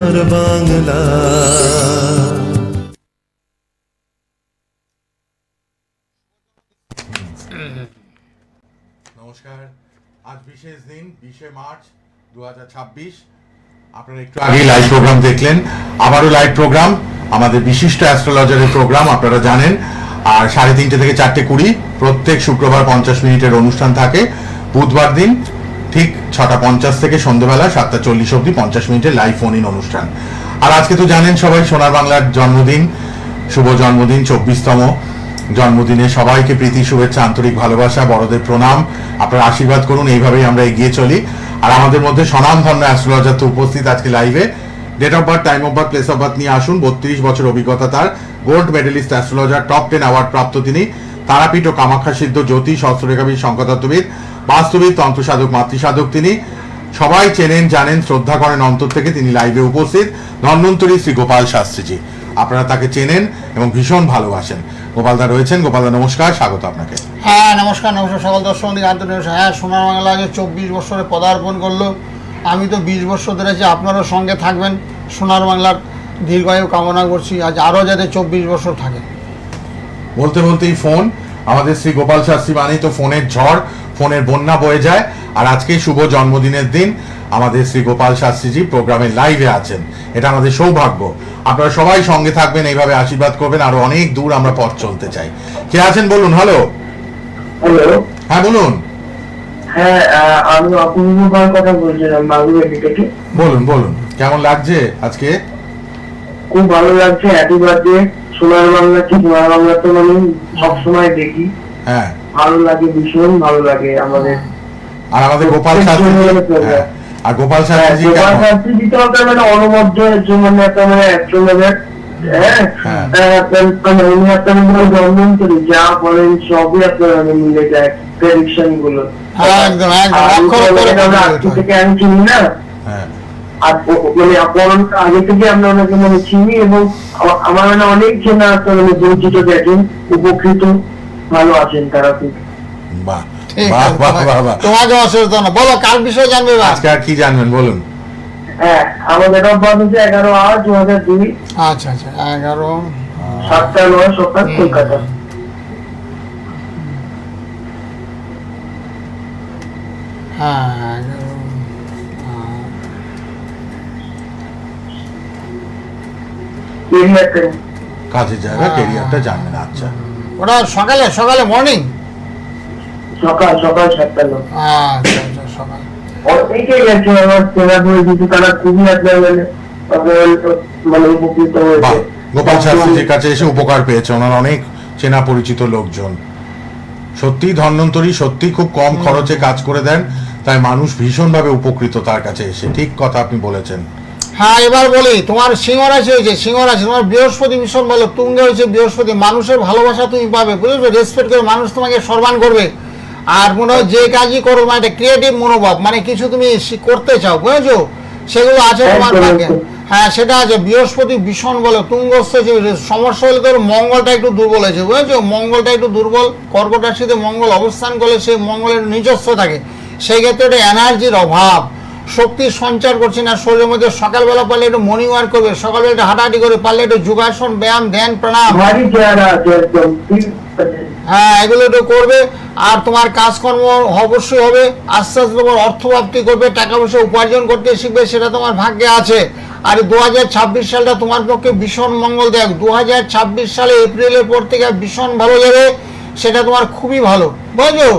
সোনার বাংলা। নমস্কার, আজ বিশেষ দিন 20শে মার্চ 2026। আপনারা একটু আগে লাইভ প্রোগ্রাম দেখলেন, আবারও লাইভ প্রোগ্রাম, আমাদের বিশিষ্ট অ্যাস্ট্রোলজারের প্রোগ্রাম আপনারা জানেন। আর 3:30 থেকে 4:20 প্রত্যেক শুক্রবার 50 মিনিটের অনুষ্ঠান থাকে। বুধবার দিন ঠিক 6:50 থেকে সন্ধ্যেবেলা 7:40 অবধি 50 মিনিটের লাইভ ফোন ইন অনুষ্ঠান। আর আজকে তো জানেন সবাই সোনার বাংলার জন্মদিন, শুভ জন্মদিন, 24তম জন্মদিনে সবাইকে প্রীতি, শুভেচ্ছা, আন্তরিক ভালোবাসা, বড়দের প্রণাম। আপনারা আশীর্বাদ করুন, এইভাবেই আমরা এগিয়ে চলি। আর আমাদের মধ্যে স্বনামধন্য অ্যাস্ট্রোলজার তো উপস্থিত আজকে লাইভে। Date of birth, time of birth, place of birth নিয়ে আসুন। 32 বছর অভিজ্ঞতা তার, gold medalist astrologer, top 10 award প্রাপ্ত তিনি। তারাপীঠ ও কামাখ্যা সিদ্ধ জ্যোতিষ, হস্তরেখাবিদ, শঙ্করতত্ত্ববিদ, বাস্তুবিদ, তন্ত্রসাধক, মাতৃসাধক তিনি। সবাই চেনেন, জানেন, শ্রদ্ধা করেন অন্তর থেকে। তিনি লাইভে উপস্থিত ধন্বন্তরী শ্রী গোপাল শাস্ত্রীজি। আপনারা তাকে চেনেন এবং ভীষণ ভালোবাসেন। গোপালদা রয়েছেন। গোপালদা নমস্কার, স্বাগত আপনাকে। হ্যাঁ নমস্কার, সকল দর্শক আন্তরিক। হ্যাঁ, সোনার বাংলা আগে 24 বছরে পদার্পণ করলো। আমি তো 20 বছর ধরেছি, আপনারও সঙ্গে থাকবেন। সোনার বাংলার দীর্ঘায়ু কামনা করছি, আজ আরও যাতে 24 বছর থাকে। বলতে বলতেই ফোন, আমাদের শ্রী গোপাল শাস্ত্রী মানেই তো ফোনের ঝড়, ফোনের বন্যা বয়ে যায়। আর আজকে শুভ জন্মদিনের দিন আমাদের শ্রী গোপাল শাস্ত্রীজি প্রোগ্রামে লাইভে আছেন, এটা আমাদের সৌভাগ্য। আপনারা সবাই সঙ্গে থাকবেন, এইভাবে আশীর্বাদ করবেন, আরো অনেক দূর আমরা পথ চলতে চাই। কে আছেন বলুন? হ্যালো। হ্যালো। হ্যাঁ বলুন। হ্যাঁ, আমি অপূর্ববার কথা বলছিলাম বাগুড়ি থেকে। বলুন বলুন, কেমন লাগছে আজকে? খুব ভালো লাগছে। Happy birthday. সোনার বাংলা কি, সোনার বাংলা তো মানে সবসময় দেখি। হ্যাঁ, ভালো লাগে, ভীষণ ভালো লাগে আমাদের। আর আমাদের গোপাল শাস্ত্রীজি, হ্যাঁ, আর গোপাল শাস্ত্রীজি গোপাল কেমন? শাস্ত্রী তো মানে অনবদ্য মানে একটা মানে অ্যাস্ট্রোলজার। হ্যাঁ, মানে উনি একটা মানে জন্মন্তরী, যা বলেন সবই আপনার মানে মিলে যায় প্রেডিকশন গুলো। একদম আমরা আজকে থেকে আমি চিনি না, হ্যাঁ, আর মানে অপরণটা আগে থেকে আমরা ওনাকে মানে চিনি, এবং আমার মানে অনেক চেনা মানে পরিচিত দেখেন, উপকৃত ভালো আছেন তারা খুব। বাহ বাহ বাহ বাহ বাহ। তোমাকে অসুবিধা না, বলো কার বিষয়ে জানবে? আজকে আর কি জানবেন বলুন? হ্যাঁ, আমাদের বাদ হচ্ছে 11/8/2002। আচ্ছা আচ্ছা, 11 7:09 সকাল, কলকাতা। হ্যাঁ, এরিয়াতে কাজের জায়গা, ক্যারিয়ারটা জানবেন। আচ্ছা, ওটা সকালে সকালে মর্নিং। সকাল 7:09। আচ্ছা আচ্ছা, সকাল। অনেকেই গেছে আমার চেনা পরিচিত, তারা খুবই আপনার মানে উপকৃত বাহ, হয়েছে। গোপাল শাস্ত্রীজির কাছে এসে উপকার পেয়েছে, ওনার অনেক চেনা পরিচিত লোকজন। সত্যি ধন্বন্তরী, সত্যি খুব কম খরচে কাজ করে দেন, তাই মানুষ ভীষণভাবে উপকৃত তার কাছে এসে। ঠিক কথা আপনি বলেছেন। হ্যাঁ, এবার বলি, তোমার সিংহ রাশি হয়েছে, সিংহ রাশি তোমার বৃহস্পতি ভীষণ ভালো, তুঙ্গে হয়েছে বৃহস্পতি। মানুষের ভালোবাসা তুমি পাবে, বুঝেছো? রেসপেক্ট করে মানুষ তোমাকে সম্মান করবে। আর মনে হয় যে কাজই করো মানে একটা ক্রিয়েটিভ মনোভাব, মানে কিছু তুমি করতে চাও, বুঝেছো? সেগুলো আছে তোমার ভাগ্যে। হ্যাঁ, সেটা আছে। বৃহস্পতি ভীষণ ভালো, তুঙ্গস্থ। সমস্যা হলে তোর মঙ্গলটা একটু দুর্বল হয়েছে, বুঝেছো? মঙ্গলটা একটু দুর্বল। কর্কট রাশিতে মঙ্গল অবস্থান করলে সেই মঙ্গলের নিজস্ব থাকে, সেই ক্ষেত্রে একটা এনার্জির অভাব, শক্তি সঞ্চার করছি না শরীরের মধ্যে। সকালবেলা পারলে একটু মর্নিং ওয়ার্ক করবে, সকালবেলা একটু হাঁটাহাঁটি করে, পারলে একটু যোগাসন, ব্যায়াম, ধ্যান, প্রাণায়াম, ভারী চেহারা আছে একদম। হ্যাঁ এগুলো একটু করবে। আর তোমার কাজকর্ম অবশ্যই হবে, আস্তে আস্তে তোমার অর্থপ্রাপ্তি করবে, টাকা পয়সা উপার্জন করতে শিখবে, সেটা তোমার ভাগ্যে আছে। আর 2026 সালটা তোমার পক্ষে ভীষণ মঙ্গলদায়ক। 2026 সালে এপ্রিলের পর থেকে ভীষণ ভালো যাবে, সেটা তোমার খুবই ভালো, বুঝলো?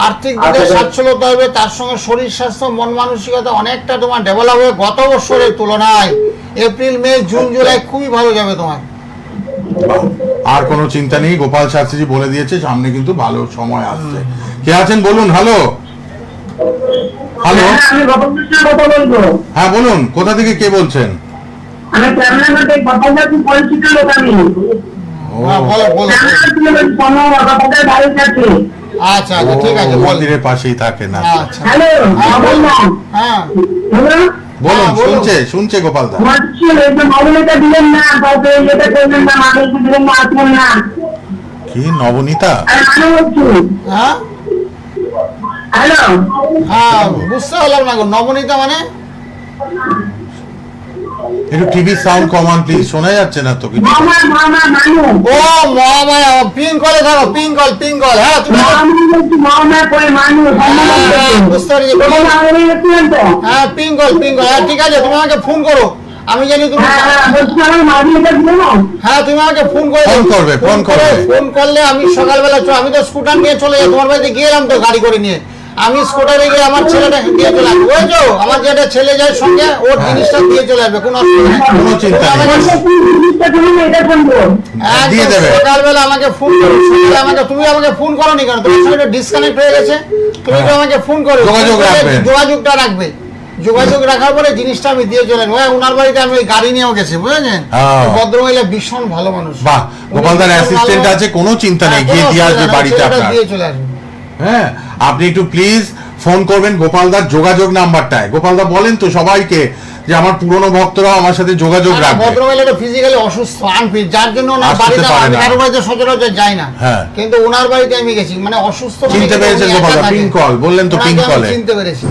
আর্থিক দিকে সচ্ছলতা হবে, তার সঙ্গে শরীর স্বাস্থ্য, মন মানসিকতা অনেকটা তোমার ডেভেলপ হবে গত বছরের তুলনায়। এপ্রিল, মে, জুন, জুলাই খুবই ভালো যাবে তোমার। আর কোনো চিন্তা নেই, গোপাল শাস্ত্রীজি বলে দিয়েছে সামনে কিন্তু ভালো সময় আসছে। কে আছেন বলুন? Hello hello. আমি গোপালের কথা বলবো। হ্যাঁ বলুন, কোথা থেকে কে বলছেন? আমি ক্যামেরাতে গোপালের খুব পরিচিত লোক আমি। ও, হ্যাঁ, বলো বলো। গোপালের বাড়ির কাছে। আচ্ছা আচ্ছা, ঠিক আছে, বল। মন্দিরের পাশেই থাকেন। আচ্ছা, হ্যালো, বললাম। হ্যাঁ হ্যালো, বলুন, হ্যাঁ, বলুন। শুনছে গোপালদা। বলছি এই যে মৌলিকটা দিলেন না, তারপরে এটা করলেন না, মাকে দিলেন না, আসলেন না। কি নবনীতা? আমি মানে বলছি। হ্যাঁ হ্যালো, হ্যাঁ, বুঝতে পারলাম না গো। নবনীতা মানে? একটু টিভি সাউন্ড কমান প্লিজ, শোনা যাচ্ছে না তো কিছু। মামা মানু ও মহামায়া, পিং কলে থাকো, পিং কল। হ্যাঁ তুমি মামা কই মানু বুঝতে পারছি। হ্যাঁ পিং কল। হ্যাঁ ঠিক আছে, তুমি আমাকে ফোন করো, আমি জানি তুমি। হ্যাঁ তুমি আমাকে ফোন করে ফোন করবে, ফোন করবে। ফোন করলে আমি সকালবেলা আমি তো স্কুটার নিয়ে চলে যাই, তোমার বাড়িতে গিয়েলাম তো গাড়ি করে নিয়ে, আমি স্কুটারে গিয়ে আমার ছেলেটা দিয়ে চলে আসবো, বুঝেছো? আমার যেটা ছেলে যায় সঙ্গে, ওর জিনিসটা দিয়ে চলে আসবে, কোনো অসুবিধা নেই। কোনো চিন্তা নেই। দিয়ে একদম দেবে। সকালবেলা আমাকে ফোন করো, তুমি আমাকে ফোন করো নি কেন? তোমার সঙ্গে ডিসকানেক্ট হয়ে গেছে, তুমি তো আমাকে ফোন করো, যোগাযোগ রাখবে। যোগাযোগটা রাখবে, যোগাযোগ রাখার পরে জিনিসটা আমি দিয়ে চলেন। ওনার বাড়িতে আমি ওই গাড়ি নিয়েও গেছি, বুঝেছেন? ভদ্রমহিলা ভীষণ ভালো মানুষ। বাহ, গোপালদার অ্যাসিস্ট্যান্ট আছে, কোনো চিন্তা নেই, গিয়ে দিয়ে আসবে বাড়িতে আপনার। দিয়ে চলে আসবে। হ্যাঁ, আপনি একটু প্লিজ ফোন করবেন গোপালদার যোগাযোগ নাম্বারটায়। গোপালদা বলেন তো সবাইকে যে আমার পুরনো ভক্তরাও আমার সাথে যোগাযোগ রাখবে। ভদ্রমহিলাটা ফিজিক্যালি অসুস্থ, আনফিট, যার জন্য ওনার আসতে বাড়িতে পারে আমি না। কারো বাড়িতে সচরাচর যাই না, হ্যাঁ। কিন্তু ওনার বাড়িতে আমি গেছি, মানে অসুস্থ মানে চিনতে কিন্তু পেরেছেন উনি একা গোপালদা? থাকেন। পিঙ্ক কল বললেন তো, ওনাকে পিঙ্ক আমি কলে, চিনতে পেরেছি।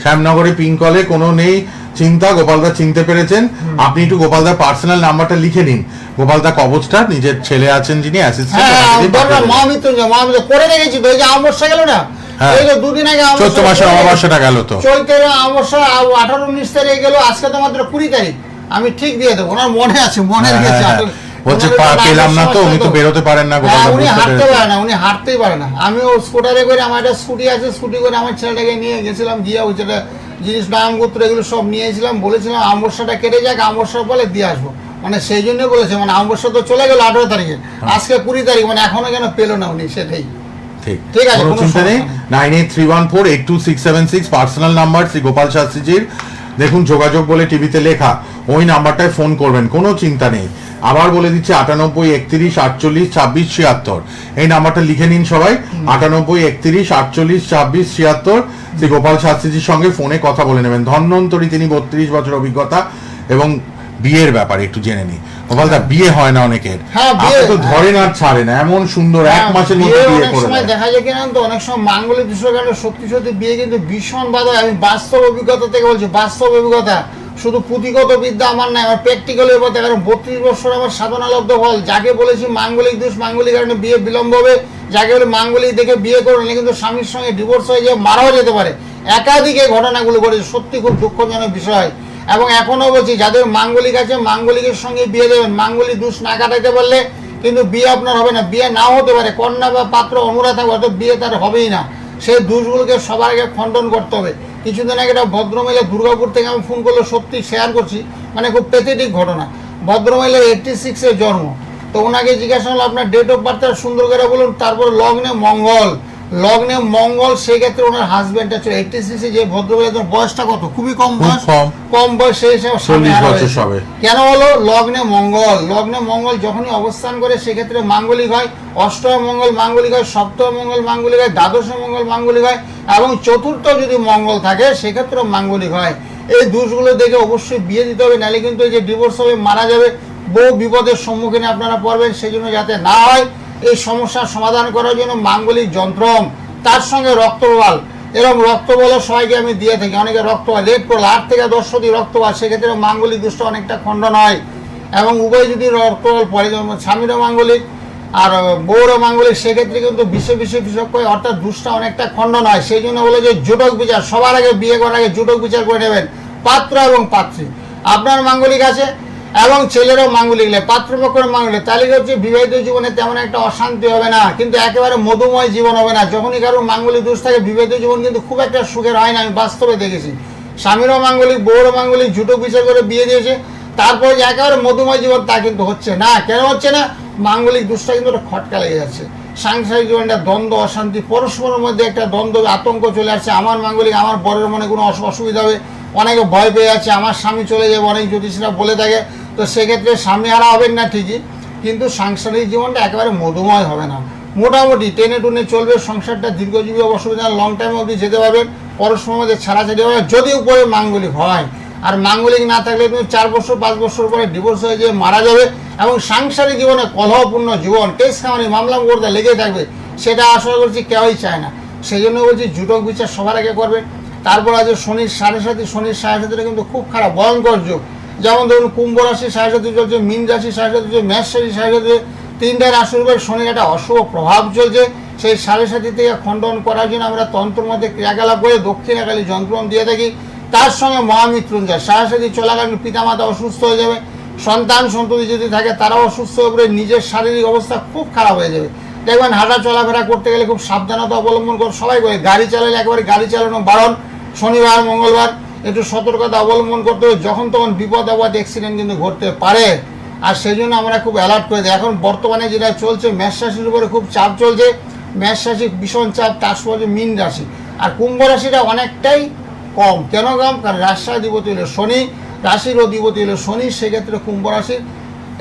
শ্যামনগরে পিঙ্ক কলে কোনো নেই চিন্তা, গোপালদা চিনতে পেরেছেন। আপনি একটু গোপালদার পার্সোনাল নাম্বারটা লিখে নিন। গোপালদা কবচটা নিজের ছেলে আছেন যিনি অ্যাসিস্ট্যান্ট, দরকার মহামৃত্যুঞ্জয় করে রেখেছি তো, এই যে অমাবস্যা গেল না, হ্যাঁ। এই যে দুদিন আগে চৈত্র মাসের অমাবস্যাটা গেল তো, চৈত্রের অমাবস্যা 18-19 তারিখে গেল, আজকে তো মাত্র 20 তারিখ। আমি ঠিক দিয়ে দেবো, ওনার মনে আছে, মনে রেখেছে। বলছে পেলাম না তো, উনি তো বেরোতে পারেন না গোপালদা, উনি বুঝতে হাঁটতে পেরেছেন। পারে না, উনি হাঁটতেই পারে না। আমি ও স্কুটারে করে, আমার একটা স্কুটি আছে, স্কুটি করে আমার ছেলেটাকে নিয়ে গেছিলাম, গিয়ে ওই যেটা জিনিস নামগোত্র এগুলো সব নিয়েছিলাম, বলেছিলাম আমবর্ষাটা কেটে যাক, আমবর্ষার বলে দিয়ে আসবো, মানে সেই জন্য বলেছে, মানে আমবর্ষা তো চলে গেল 18 তারিখে, আজকে 20 তারিখ, মানে এখনো কেন পেলো না উনি, সেটাই। ঠিক আছে, কোনো চিন্তা নেই। 9831482676 পার্সোনাল নাম্বার শ্রী গোপাল শাস্ত্রীজির। দেখুন যোগাযোগ বলে টিভিতে লেখা, ওই নাম্বারটায় ফোন করবেন, কোনো চিন্তা নেই। আবার বলে দিচ্ছি 983148262676, এই নাম্বারটা লিখে নিন সবাই। 983148262676 শ্রী গোপাল শাস্ত্রীজির সঙ্গে ফোনে কথা বলে নেবেন। ধন্বন্তরী, তিনি 32 বছর অভিজ্ঞতা। এবং বিয়ের ব্যাপারে একটু জেনে নি গোপালদা, বিয়ে হয় না অনেকের, আপনি তো ধরেন আর ছাড়ে না, এমন সুন্দর 1 মাসের মধ্যে বিয়ে করে দেয়। দেখা যায় কিনা তো, অনেক সময় মাঙ্গলিক দৃশ্য কারণে সত্যি সত্যি বিয়ে কিন্তু ভীষণ বাধা। আমি বাস্তব অভিজ্ঞতা থেকে বলছি, বাস্তব অভিজ্ঞতা, শুধু পুঁথিগত বিদ্যা আমার নাই, আমার প্র্যাকটিক্যাল অভিজ্ঞতা। কারণ 32 বছর আমার সাধনালব্ধ ফল। যাকে বলেছি মাঙ্গলিক দোষ, মাঙ্গলিক কারণে বিয়ে বিলম্ব হবে, যাকে বলে মাঙ্গলিক দেখে বিয়ে করলে কিন্তু স্বামীর সঙ্গে ডিভোর্স হয়ে যায়, মারাও যেতে পারে। একাধিক এই ঘটনাগুলো ঘটেছে, সত্যি খুব দুঃখজনক বিষয়। এবং এখনো বলছি, যাদের মাঙ্গলিক আছে মাঙ্গলিকের সঙ্গে বিয়ে দেবেন, মাঙ্গলিক দোষ না কাটাতে পারলে কিন্তু বিয়ে আপনার হবে না। বিয়ে নাও হতে পারে, কন্যা বা পাত্র অনুরা থাকবে, অর্থাৎ বিয়ে তার হবেই না। সেই দোষগুলোকে সবার আগে খণ্ডন করতে হবে। কিছুদিন আগে একটা ভদ্রমহিলা দুর্গাপুর থেকে আমি ফোন করলে, সত্যি শেয়ার করছি, মানে খুব প্যাথেটিক ঘটনা। ভদ্রমহিলার 86-এ জন্ম, তো ওনাকে জিজ্ঞাসা হলো আপনার ডেট অফ বার্থটা সুন্দর করে বলুন, তারপর লগ্নে মঙ্গল, সেই ক্ষেত্রে ওনার হাজবেন্ডটা ছিল 86-এ। যে ভদ্রমহিলার বয়সটা কত, খুবই কম বয়স, কম বয়স, সেই হিসাবে 40 বছর সবে। কেন হলো? লগ্নে মঙ্গল যখনই অবস্থান করে সেক্ষেত্রে মাঙ্গলিক হয়। অষ্টম মঙ্গল মাঙ্গলিক হয়, সপ্তম মঙ্গল মাঙ্গলিক হয়, দ্বাদশ মঙ্গল মাঙ্গলিক হয়, এবং চতুর্থ যদি মঙ্গল থাকে সেক্ষেত্রে মাঙ্গলিক হয়। এই দোষগুলো দেখে অবশ্যই বিয়ে দিতে হবে, নাহলে কিন্তু এই যে ডিভোর্স হবে, মারা যাবে, বহু বিপদের সম্মুখীনে আপনারা পড়বেন। সেই জন্য যাতে না হয়, এই সমস্যার সমাধান করার জন্য মাঙ্গলিক যন্ত্রম, তার সঙ্গে রক্তবাল, এরকম রক্তবলও সবাইকে আমি দিয়ে থাকি। অনেকে রক্তবাল, রেড প্রল 8 থেকে 10 সতি রক্তবাল, সেক্ষেত্রে মাঙ্গলিক দোষটা অনেকটা খণ্ডন হয়। এবং উভয় যদি রক্তবল পড়ে, যেমন স্বামীরও মাঙ্গলিক আর বউরও মাঙ্গলিক, সেক্ষেত্রে কিন্তু বিশেষ হয়, অর্থাৎ দোষটা অনেকটা খণ্ডন হয়। সেই জন্য বলে যে জোটক বিচার, সবার আগে বিয়ে করার আগে জোটক বিচার করে নেবেন, পাত্র এবং পাত্রী। আপনার মাঙ্গলিক আছে এবং ছেলেরও মাঙ্গলিক, পাত্রপক্ষের মাঙ্গলিক, তাহলে হচ্ছে বিবাহিত জীবনে তেমন একটা অশান্তি হবে না, কিন্তু একেবারে মধুময় জীবন হবে না। যখনই কারোর মাঙ্গলিক দোষ থাকে, বিবাহিত জীবন কিন্তু খুব একটা সুখের হয় না, আমি বাস্তবে দেখেছি। স্বামীরও মাঙ্গলিক, বউরও মাঙ্গলিক, জুটো বিচার করে বিয়ে দিয়েছে, তারপরে যে একেবারে মধুময় জীবন, তা কিন্তু হচ্ছে না। কেন হচ্ছে না? মাঙ্গলিক দোষটা কিন্তু একটা খটকা লেগে যাচ্ছে। সাংসারিক জীবনটা দ্বন্দ্ব, অশান্তি, পরস্পরের মধ্যে একটা দ্বন্দ্ব, আতঙ্ক চলে আসছে। আমার মাঙ্গলিক, আমার বরের মনে কোনো অসুবিধা হবে, অনেকে ভয় পেয়ে যাচ্ছে, আমার স্বামী চলে যাবে, অনেক জ্যোতিষীরা বলে থাকে। তো সেক্ষেত্রে স্বামী হারা হবেন না ঠিকই, কিন্তু সাংসারিক জীবনটা একেবারে মধুময় হবে না। মোটামুটি টেনে টুনে চলবে, সংসারটা দীর্ঘজীবী, অসুবিধা লং টাইম অবধি যেতে পারবেন, পরস্পরের মধ্যে ছাড়াছাড়ি হবে, যদি উপরে মাঙ্গলিক হয়। আর মাঙ্গলিক না থাকলে তুমি 4 বছর 5 বছর পরে ডিভোর্স হয়ে যেয়ে মারা যাবে, এবং সাংসারিক জীবনে কলহপূর্ণ জীবন, কেস কামানি, মামলা মোকদ্দমা লেগে থাকবে। সেটা আশা করছি কেউই চায় না। সেই জন্য বলছি জুটক বিচার সবার আগে করবেন। তারপর আছে শনির 7.5, শনির 7.5 কিন্তু খুব খারাপ, ভয়ঙ্কর যুগ। যেমন ধরুন কুম্ভ রাশি 7.5 চলছে, মীন রাশি 7.5 চলছে, মেষ রাশি 7.5, তিনটা রাশির উপর শনির একটা অশুভ প্রভাব চলছে। সেই 7.5 থেকে খণ্ডন করার জন্য আমরা তন্ত্রের মধ্যে ক্রিয়াকলাপ করে দক্ষিণাকালী যন্ত্রণ দিয়ে থাকি। তার সঙ্গে মহামৃত্যুঞ্জয় 7.5 চলাকালীন পিতামাতা অসুস্থ হয়ে যাবে, সন্তান সন্ততি যদি থাকে তারাও অসুস্থ হয়ে পড়ে, নিজের শারীরিক অবস্থা খুব খারাপ হয়ে যাবে। দেখবেন হাঁটা চলাফেরা করতে গেলে খুব সাবধানতা অবলম্বন করে, সবাই করে গাড়ি চালালে একেবারে গাড়ি চালানো বারণ। শনিবার মঙ্গলবার একটু সতর্কতা অবলম্বন করতে হবে, যখন তখন বিপদ আপদ অ্যাক্সিডেন্ট কিন্তু ঘটতে পারে। আর সেই জন্য আমরা খুব অ্যালার্ট করে দিই। এখন বর্তমানে যেটা চলছে, মেষ রাশির উপরে খুব চাপ চলছে, মেষ রাশি ভীষণ চাপ, তার সঙ্গে মীন রাশি। আর কুম্ভ রাশিটা অনেকটাই কম। কেন কম? কারণ রাষ্ট্রাধিপতি হলো শনি, রাশির অধিপতি হলো শনি, সেক্ষেত্রে কুম্ভ রাশির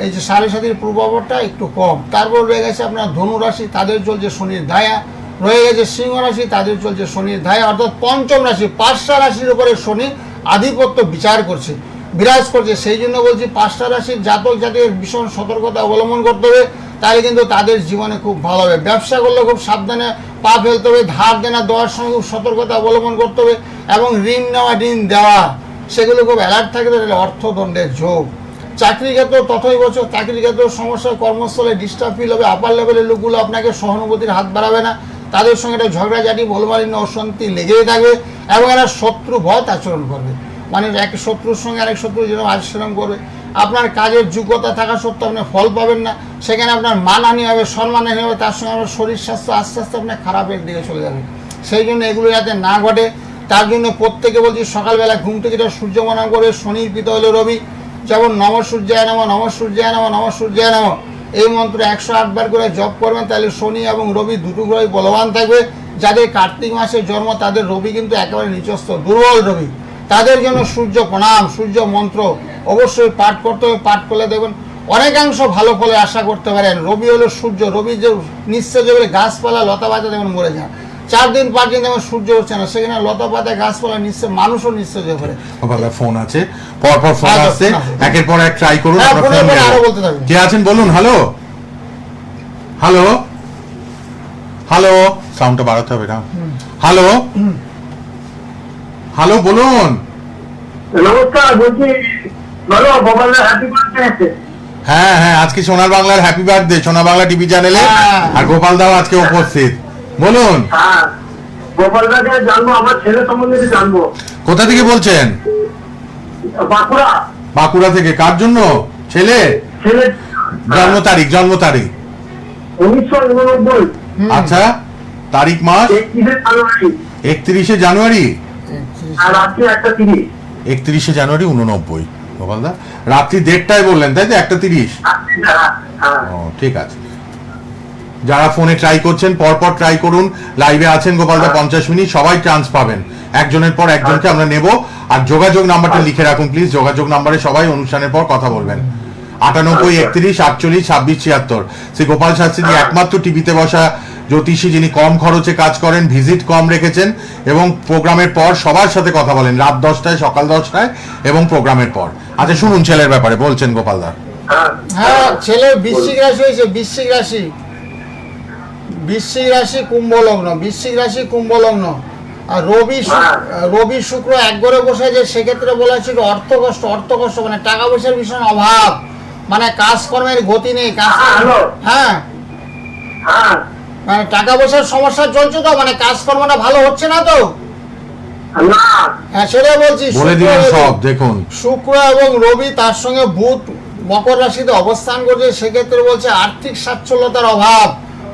এই যে 7.5 প্রভাবটা একটু কম। তারপর রয়ে গেছে আপনার ধনু রাশি, তাদের চলছে শনির ধায়া। রয়ে গেছে সিংহ রাশি, তাদের চলছে শনির ধায়া। অর্থাৎ পঞ্চম রাশি 5টা রাশির উপরে শনি আধিপত্য বিচার করছে, বিরাজ করছে। সেই জন্য বলছি 5টা রাশির জাতক জাতির ভীষণ সতর্কতা অবলম্বন করতে হবে, তাহলে কিন্তু তাদের জীবনে খুব ভালো হবে। ব্যবসা করলে খুব সাবধানে পা ফেলতে হবে, ধার দেনা দেওয়ার সময় খুব সতর্কতা অবলম্বন করতে হবে, এবং ঋণ নেওয়া ঋণ দেওয়া সেগুলো খুব অ্যালার্ট থাকতে হলে অর্থদণ্ডের যোগ। চাকরি ক্ষেত্রে ততই বছর, চাকরি ক্ষেত্রে সমস্যা, কর্মস্থলে ডিস্টার্ব ফিল হবে, আপার লেভেলের লোকগুলো আপনাকে সহানুভূতির হাত বাড়াবে না, তাদের সঙ্গে একটা ঝগড়াঝাটি বলমালিন্য অশান্তি লেগেই থাকবে, এবং একটা শত্রু ভয় আচরণ করবে। মানে এক শত্রুর সঙ্গে আরেক শত্রু যেরকম আচরণ করবে। আপনার কাজের যোগ্যতা থাকা সত্ত্বেও আপনি ফল পাবেন না, সেখানে আপনার মানহানি হবে, সম্মানহানি হবে, তার সঙ্গে আপনার শরীর স্বাস্থ্য আস্তে আস্তে আপনার খারাপের দিকে চলে যাবে। সেই জন্য এগুলো যাতে না ঘটে, তার জন্য প্রত্যেকে বলছি সকালবেলা ঘুম থেকে যেটা সূর্য প্রণাম করবে। শনির পিতা হলো রবি, যেমন নম সূর্যায় নমঃ, নম সূর্যায় নমঃ, নম সূর্যায় নমঃ, এই মন্ত্র 108 বার করে জপ করবেন, তাহলে শনি এবং রবি দুটো গ্রহই বলবান থাকবে। যাদের কার্তিক মাসে জন্ম তাদের রবি কিন্তু একেবারে নিচস্থ, দুর্বল রবি, তাদের জন্য সূর্য প্রণাম, সূর্য মন্ত্র অবশ্যই পাঠ করতে হবে। পাঠ করলে দেখবেন অনেকাংশ ভালো ফলে আশা করতে পারেন। রবি হলো সূর্য, রবি যে নিঃশ্বাস যাবে, গাছপালা লতা পাতা দেখবেন মরে যায়। 4 দিন 5 দিন যেমন সূর্য উঠছে না, সেখানে লতা পাতা গাছপালা নিঃশ্বাস, মানুষও নিঃশ্বাস হয়ে পড়ে। ফোন আছে, পরপর ফোন আসছে, একের পর এক ট্রাই করুন। আরো বলতে থাকবেন। কে আছেন বলুন? হ্যালো হ্যালো হ্যালো, সাউন্ডটা বাড়াতে হবে না। হ্যালো হ্যালো, বলুন। নমস্কার, বলছি বলো গোপালদা, হ্যাপি বার্থডে। হ্যাঁ হ্যাঁ, আজকে সোনার বাংলার হ্যাপি বার্থডে, সোনার বাংলা টিভি চ্যানেলে, আর গোপাল দাও আজকে উপস্থিত। বলুন। হ্যাঁ, গোপালদাকে জানবো, আমার ছেলে সম্বন্ধে জানবো। কোথা থেকে বলছেন? বাঁকুড়া। বাঁকুড়া থেকে। কার জন্য? ছেলে ছেলে জন্ম তারিখ? জন্ম তারিখ 1989। আচ্ছা, তারিখ মাস 31 জানুয়ারি। 31 জানুয়ারি। আর রাত্রি 1:30। 31 জানুয়ারি 89। গোপালদা রাত্রি 1:30টায় বললেন, তাই তো? 1:30। ও ঠিক আছে। যারা ফোনে ট্রাই করছেন পরপর ট্রাই করুন। লাইভে আছেন গোপালদা 50 মিনিট, সবাই চান্স পাবেন। একজনের পর একজনকে আমরা নেব। আর যোগাযোগ নাম্বারটা লিখে রাখুন প্লিজ, যোগাযোগ নাম্বারে সবাই অনুষ্ঠানের পর কথা বলবেন। 98 31 48 26 76। শ্রী গোপাল শাস্ত্রী একমাত্র টিভিতে বসা জ্যোতিষী যিনি কম খরচে কাজ করেন, ভিজিট কম রেখেছেন, এবং প্রোগ্রামের পর সবার সাথে কথা বলেন, রাত 10টায়, সকাল 10টায়, এবং প্রোগ্রামের পর। আচ্ছা শুনুন ছেলের ব্যাপারে বলছেন গোপালদা। হ্যাঁ, ছেলে বৃশ্চিক রাশি হয়েছে, বৃশ্চিক রাশি, বৃশ্চিক রাশি কুম্ভ লগ্ন, বৃশ্চিক রাশি কুম্ভ লগ্ন। আর রবি শুক্র এক ঘরে বসে যে, সেক্ষেত্রে বলা ছিল অর্থ কষ্ট, মানে টাকা পয়সার ভীষণ অভাব, মানে কাজকর্মের গতি নেই। হ্যাঁ, মানে টাকা পয়সার সমস্যা চলছে তো, মানে কাজকর্মটা ভালো হচ্ছে না তো। হ্যাঁ, সেটা বলছি। বলে দিলেন সব। দেখুন শুক্র এবং রবি, তার সঙ্গে বুধ মকর রাশিতে অবস্থান করছে, সেক্ষেত্রে বলছে আর্থিক সচ্ছলতার অভাব,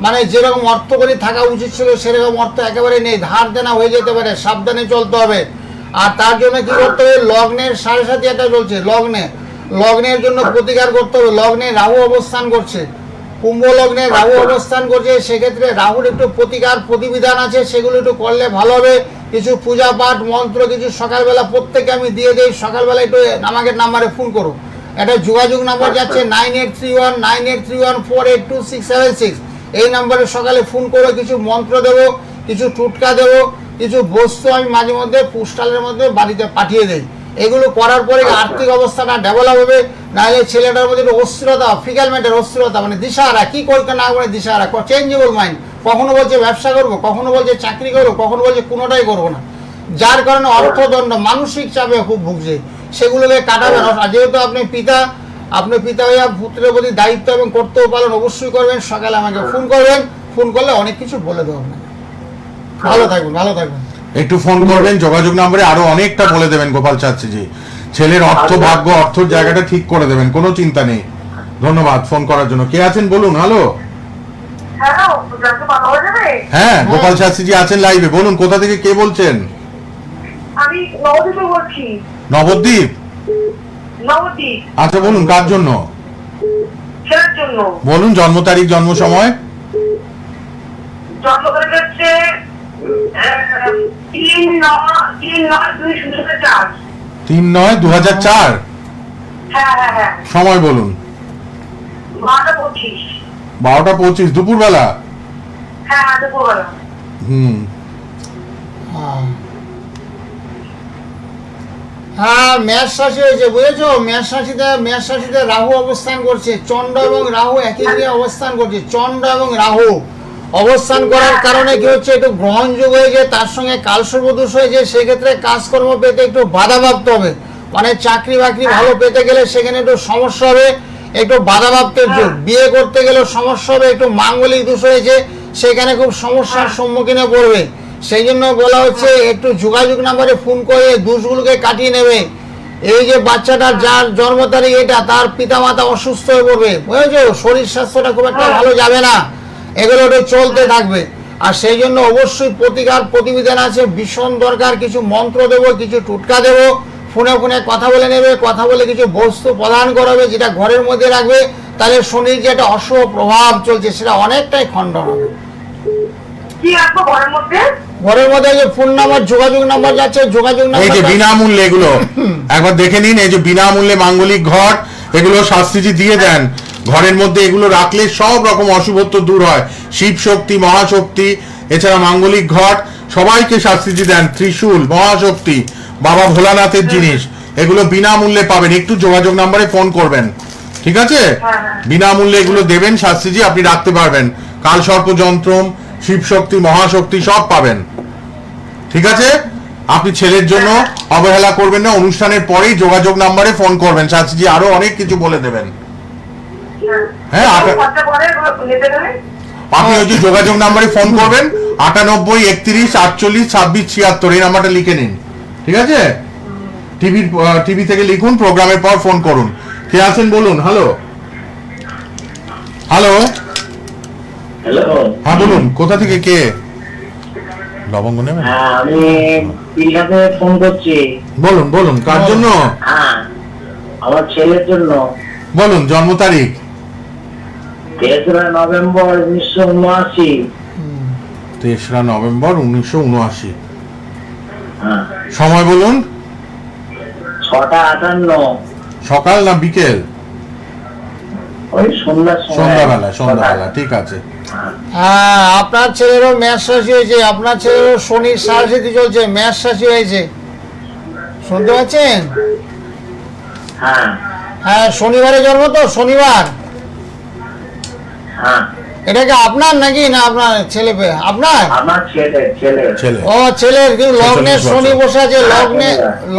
মানে যেরকম অর্থ করে থাকা উচিত ছিল সেরকম অর্থ একেবারে নেই, ধার দেনা হয়ে যেতে পারে, সাবধানে চলতে হবে। আর তার জন্য কি করতে হবে? লগ্নের 7.5 একটা চলছে, লগ্নের জন্য প্রতিকার করতে হবে। লগ্নে রাহু অবস্থান করছে, কুম্ভ লগ্নে রাহু অবস্থান করছে, সেক্ষেত্রে রাহুর একটু প্রতিকার প্রতিবিধান আছে, সেগুলো একটু করলে ভালো হবে। কিছু পূজা পাঠ মন্ত্র কিছু সকালবেলা প্রত্যেকে আমি দিয়ে দিই, সকালবেলা একটু আমাকে নাম্বারে ফোন করো। একটা যোগাযোগ নাম্বার যাচ্ছে 9831983482 এই নাম্বারে সকালে ফোন করে কিছু মন্ত্র দেবো, কিছু টুটকা দেবো, কিছু বস্তু আমি মাঝে মধ্যে পোস্টালের মধ্যে বাড়িতে পাঠিয়ে দেই। এগুলো করার পরে আর্থিক অবস্থাটা ডেভেলপ হবে। নাহলে ছেলেটার মধ্যে একটু অস্থিরতা, ফিকালমেন্টের অস্থিরতা, মানে দিশাহারা, কি করতে না করে দিশাহারা, চেঞ্জেবল মাইন্ড। কখনো বলছে ব্যবসা করবো, কখনো বলছে চাকরি করবো, কখনো বলছে কোনোটাই করবো না, যার কারণে অর্থদণ্ড, মানসিক চাপে খুব ভুগছে। সেগুলোকে কাটাবেন। আর যেহেতু আপনি পিতা হইয়া পুত্রের প্রতি দায়িত্ব এবং কর্তব্য পালন অবশ্যই করবেন। সকালে আমাকে ফোন করবেন, ফোন করলে অনেক কিছু বলে দেবো আপনাকে। ভালো থাকবেন। একটু ফোন করবেন, যোগাযোগ নম্বরে আরো অনেকটা বলে দেবেন গোপাল শাস্ত্রীজি। ছেলের অর্থ ভাগ্য অর্থর জায়গাটা ঠিক করে দেবেন, কোনো চিন্তা নেই। ধন্যবাদ ফোন করার জন্য। কে আছেন বলুন? হ্যালো, হ্যাঁ গোপাল শাস্ত্রীজি আছেন লাইভে, বলুন কোথা থেকে কে বলছেন? আমি নবদ্বীপে বলছি। নবদ্বীপ? আচ্ছা বলুন কার জন্য? ছেলের জন্য। বলুন জন্ম তারিখ, জন্ম সময়। জন্ম তারিখ হচ্ছে 3/9/2004। 3/9/2004। হ্যাঁ। সময় বলুন। 12:25। 12:25 দুপুরবেলা। হ্যাঁ দুপুরবেলা। হ্যাঁ, মেষ রাশি হয়েছে, বুঝেছো? মেষ রাশিতে রাহু অবস্থান করছে। চন্দ্র এবং রাহু একই জায়গায় অবস্থান করছে। চন্দ্র এবং রাহু অবস্থান করার কারণে কি হচ্ছে, একটু গ্রহণ যোগ হয়েছে, তার সঙ্গে কালসর্পদোষ হয়েছে। সেক্ষেত্রে কাজকর্ম পেতে একটু বাধাপ্রাপ্ত হবে। মানে চাকরি বাকরি ভালো পেতে গেলে সেখানে একটু সমস্যা হবে, একটু বাধাপ্রাপ্তের যোগ। বিয়ে করতে গেলেও সমস্যা হবে, একটু মাঙ্গলিক দোষ হয়েছে, সেখানে খুব সমস্যার সম্মুখীনে পড়বে। সেই জন্য বলা হচ্ছে একটু যোগাযোগ নাম্বারে ফোন করে দোষগুলোকে কাটিয়ে নেবে। এই যে বাচ্চাটার যার জন্ম তারিখ এটা, তার পিতামাতা অসুস্থ হয়ে পড়বে, বুঝেছো? শরীর স্বাস্থ্যটা খুব একটা ভালো যাবে না, এগুলো একটু চলতে থাকবে। আর সেই জন্য অবশ্যই প্রতিকার প্রতিবিধান আছে, ভীষণ দরকার। কিছু মন্ত্র দেবো, কিছু টুটকা দেবো, ফোনে কথা বলে নেবে, কথা বলে কিছু বস্তু প্রদান করাবে, যেটা ঘরের মধ্যে রাখবে। তাহলে শনির যে একটা অশুভ প্রভাব চলছে সেটা অনেকটাই খণ্ডন হবে। কি রাখবো ঘরের মধ্যে যে ফোন নাম্বার, যোগাযোগ নাম্বার যাচ্ছে, যোগাযোগ নাম্বার, এই যে বিনামূল্যে এগুলো একবার দেখে নিন। এই যে বিনামূল্যে মাঙ্গলিক ঘট, এগুলো শাস্ত্রীজি দিয়ে দেন। ঘরের মধ্যে এগুলো রাখলে সব রকম অশুভত্ব দূর হয়। শিব শক্তি, মহাশক্তি, এছাড়া মাঙ্গলিক ঘট সবাইকে শাস্ত্রীজি দেন। ত্রিশূল, মহাশক্তি, বাবা ভোলানাথের জিনিস, এগুলো বিনামূল্যে পাবেন। একটু যোগাযোগ নাম্বারে ফোন করবেন, ঠিক আছে? বিনামূল্যে এগুলো দেবেন শাস্ত্রীজি, আপনি রাখতে পারবেন। কালসর্প যন্ত্রম, শিব শক্তি, মহাশক্তি সব পাবেন, ঠিক আছে? আপনি ছেলের জন্য অবহেলা করবেন না। অনুষ্ঠানের পরেই যোগাযোগ নাম্বারে ফোন করবেন, শাস্ত্রীজি আরো অনেক কিছু বলে দেবেন। হ্যাঁ, আপনি ওই যে যোগাযোগ নাম্বারে ফোন করবেন 98 31 48 26 76, এই নাম্বারটা লিখে নিন, ঠিক আছে? টিভি থেকে লিখুন, প্রোগ্রামের পর ফোন করুন। কে আছেন বলুন? হ্যালো, হ্যাঁ বলুন কোথা থেকে কে? লবঙ্গ নেবেন? হ্যাঁ, আমি পিলাতে ফোন করছি। বলুন কার জন্য? হ্যাঁ, আমার ছেলের জন্য। বলুন জন্ম তারিখ। 3রা নভেম্বর 1979। 3রা নভেম্বর 1979। হ্যাঁ। সময় বলুন। 6:58। সকাল না বিকেল? ওই সন্ধ্যাবেলা, ঠিক আছে। হ্যাঁ, আপনার ছেলেরও মেষ রাশি হয়েছে, আপনার ছেলেরও শনির সাড়ে চলছে, মেষ রাশি হয়েছে, শুনতে পাচ্ছেন? হ্যাঁ, শনিবারে জন্ম তো, শনিবার। এটা কি আপনার নাকি না আপনার ছেলে? আপনার? আমার ছেলে। ও ছেলের, কিন্তু লগ্নে শনি বসে আছে,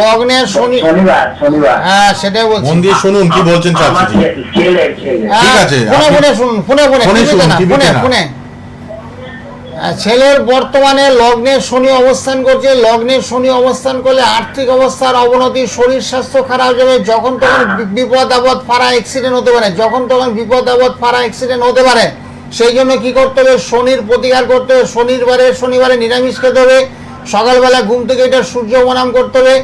লগ্নে শনি। শনিবার। হ্যাঁ, সেটাই বলছি। মন দিয়ে শুনুন কি বলছেন শাস্ত্রীজি। ঠিক আছে, ফোনে শুনুন, ফোনে। ছেলের বর্তমানে লগ্নে শনি অবস্থান করছে। লগ্নে শনি অবস্থান করলে আর্থিক অবস্থার অবনতি, শরীর স্বাস্থ্য খারাপ যাবে, যখন তখন বিপদ আপদ ফাড়া অ্যাক্সিডেন্ট হতে পারে, সেই জন্য কি করতে হবে? শনির প্রতিকার করতে হবে। শনিবারে নিরামিষ খেতে হবে। সকালবেলা ঘুম থেকে এটা সূর্য প্রণাম করতে হবে।